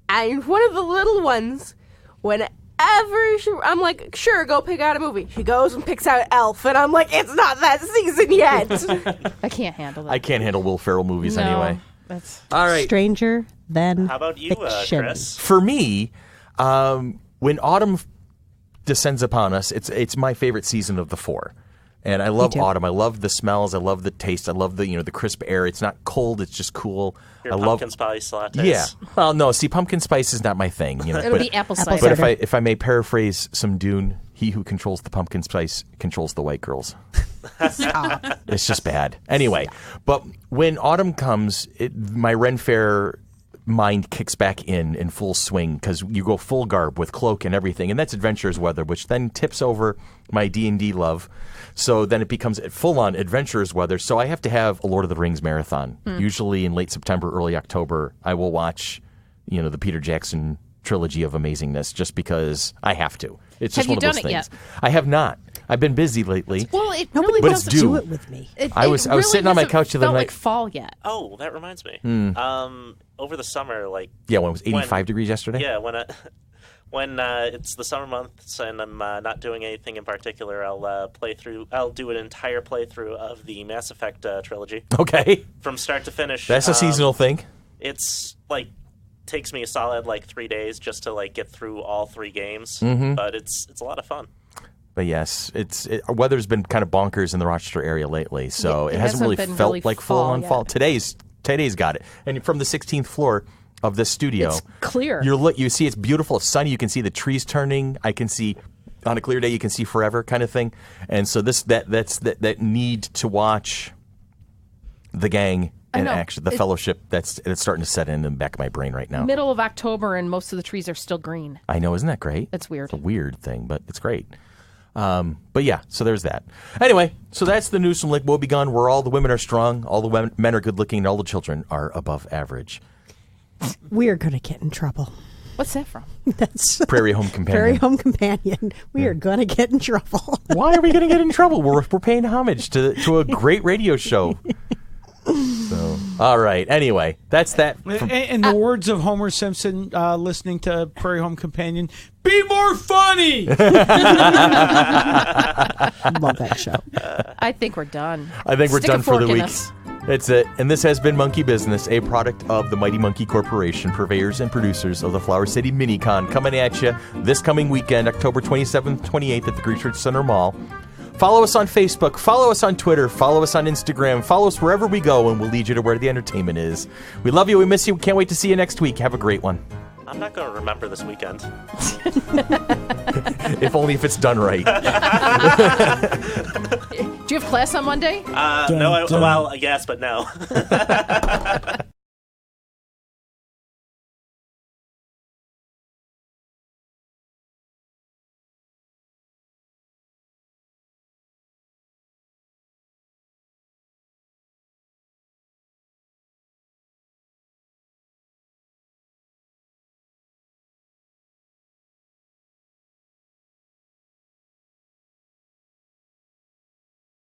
and one of the little ones, I'm like, sure, go pick out a movie. She goes and picks out Elf, and I'm like, it's not that season yet. I can't handle that. I can't handle Will Ferrell movies anyway. That's All right. Stranger Than How about you, Fiction. Chris? For me, when autumn descends upon us, it's my favorite season of the four. And I love autumn. I love the smells. I love the taste. I love the the crisp air. It's not cold. It's just cool. Your I pumpkin spice lattes. Yeah. Well, no. See, pumpkin spice is not my thing. it'll be apple cider. But if I may paraphrase some Dune, he who controls the pumpkin spice controls the white girls. It's just bad. Anyway, but when autumn comes, my Ren Fair mind kicks back in full swing because you go full garb with cloak and everything, and that's adventurers weather, which then tips over my D&D love. So then it becomes full-on adventurers weather. So I have to have a Lord of the Rings marathon. Usually in late September, early October, I will watch, the Peter Jackson trilogy of amazingness just because I have to. It's just one of those things. Have you done it yet? I have not. I've been busy lately. Well, it Nobody really But wants it's to due. do it with me. I was sitting on my couch the other felt night. like fall yet. Oh, that reminds me. Over the summer, Yeah, when it was 85 degrees yesterday. Yeah, when it's the summer months and I'm not doing anything in particular, I'll do an entire playthrough of the Mass Effect trilogy Okay. from start to finish. That's a seasonal thing. It's takes me a solid 3 days just to get through all 3 games, but it's a lot of fun. But yes, weather's been kind of bonkers in the Rochester area lately, so it hasn't really been felt really like full on fall fall. yet. Today's got it, and from the 16th floor of this studio, It's clear. You see it's beautiful. It's sunny. You can see the trees turning. I can see on a clear day you can see forever, kind of thing. And so that need to watch the gang and action, the fellowship it's starting to set in the back of my brain right now. Middle of October and most of the trees are still green. I know, isn't that great? It's weird. It's a weird thing, but it's great. But yeah, so there's that. Anyway, so that's the news from Lake Wobegon, where all the women are strong, all the men are good looking, and all the children are above average. We're going to get in trouble. What's that from? That's Prairie Home Companion. Prairie Home Companion. We are going to get in trouble. Why are we going to get in trouble? We're paying homage to a great radio show. So, all right. Anyway, that's that. In the words of Homer Simpson, listening to Prairie Home Companion, be more funny. Love that show. I think we're done. I think we're Stick a done for fork the in week. us. That's it. And this has been Monkey Business, a product of the Mighty Monkey Corporation, purveyors and producers of the Flower City Minicon, coming at you this coming weekend, October 27th, 28th at the Great Church Center Mall. Follow us on Facebook, follow us on Twitter, follow us on Instagram, follow us wherever we go, and we'll lead you to where the entertainment is. We love you, we miss you, can't wait to see you next week. Have a great one. I'm not going to remember this weekend. If only if it's done right. Do you have class on Monday? No, well, I guess, but no.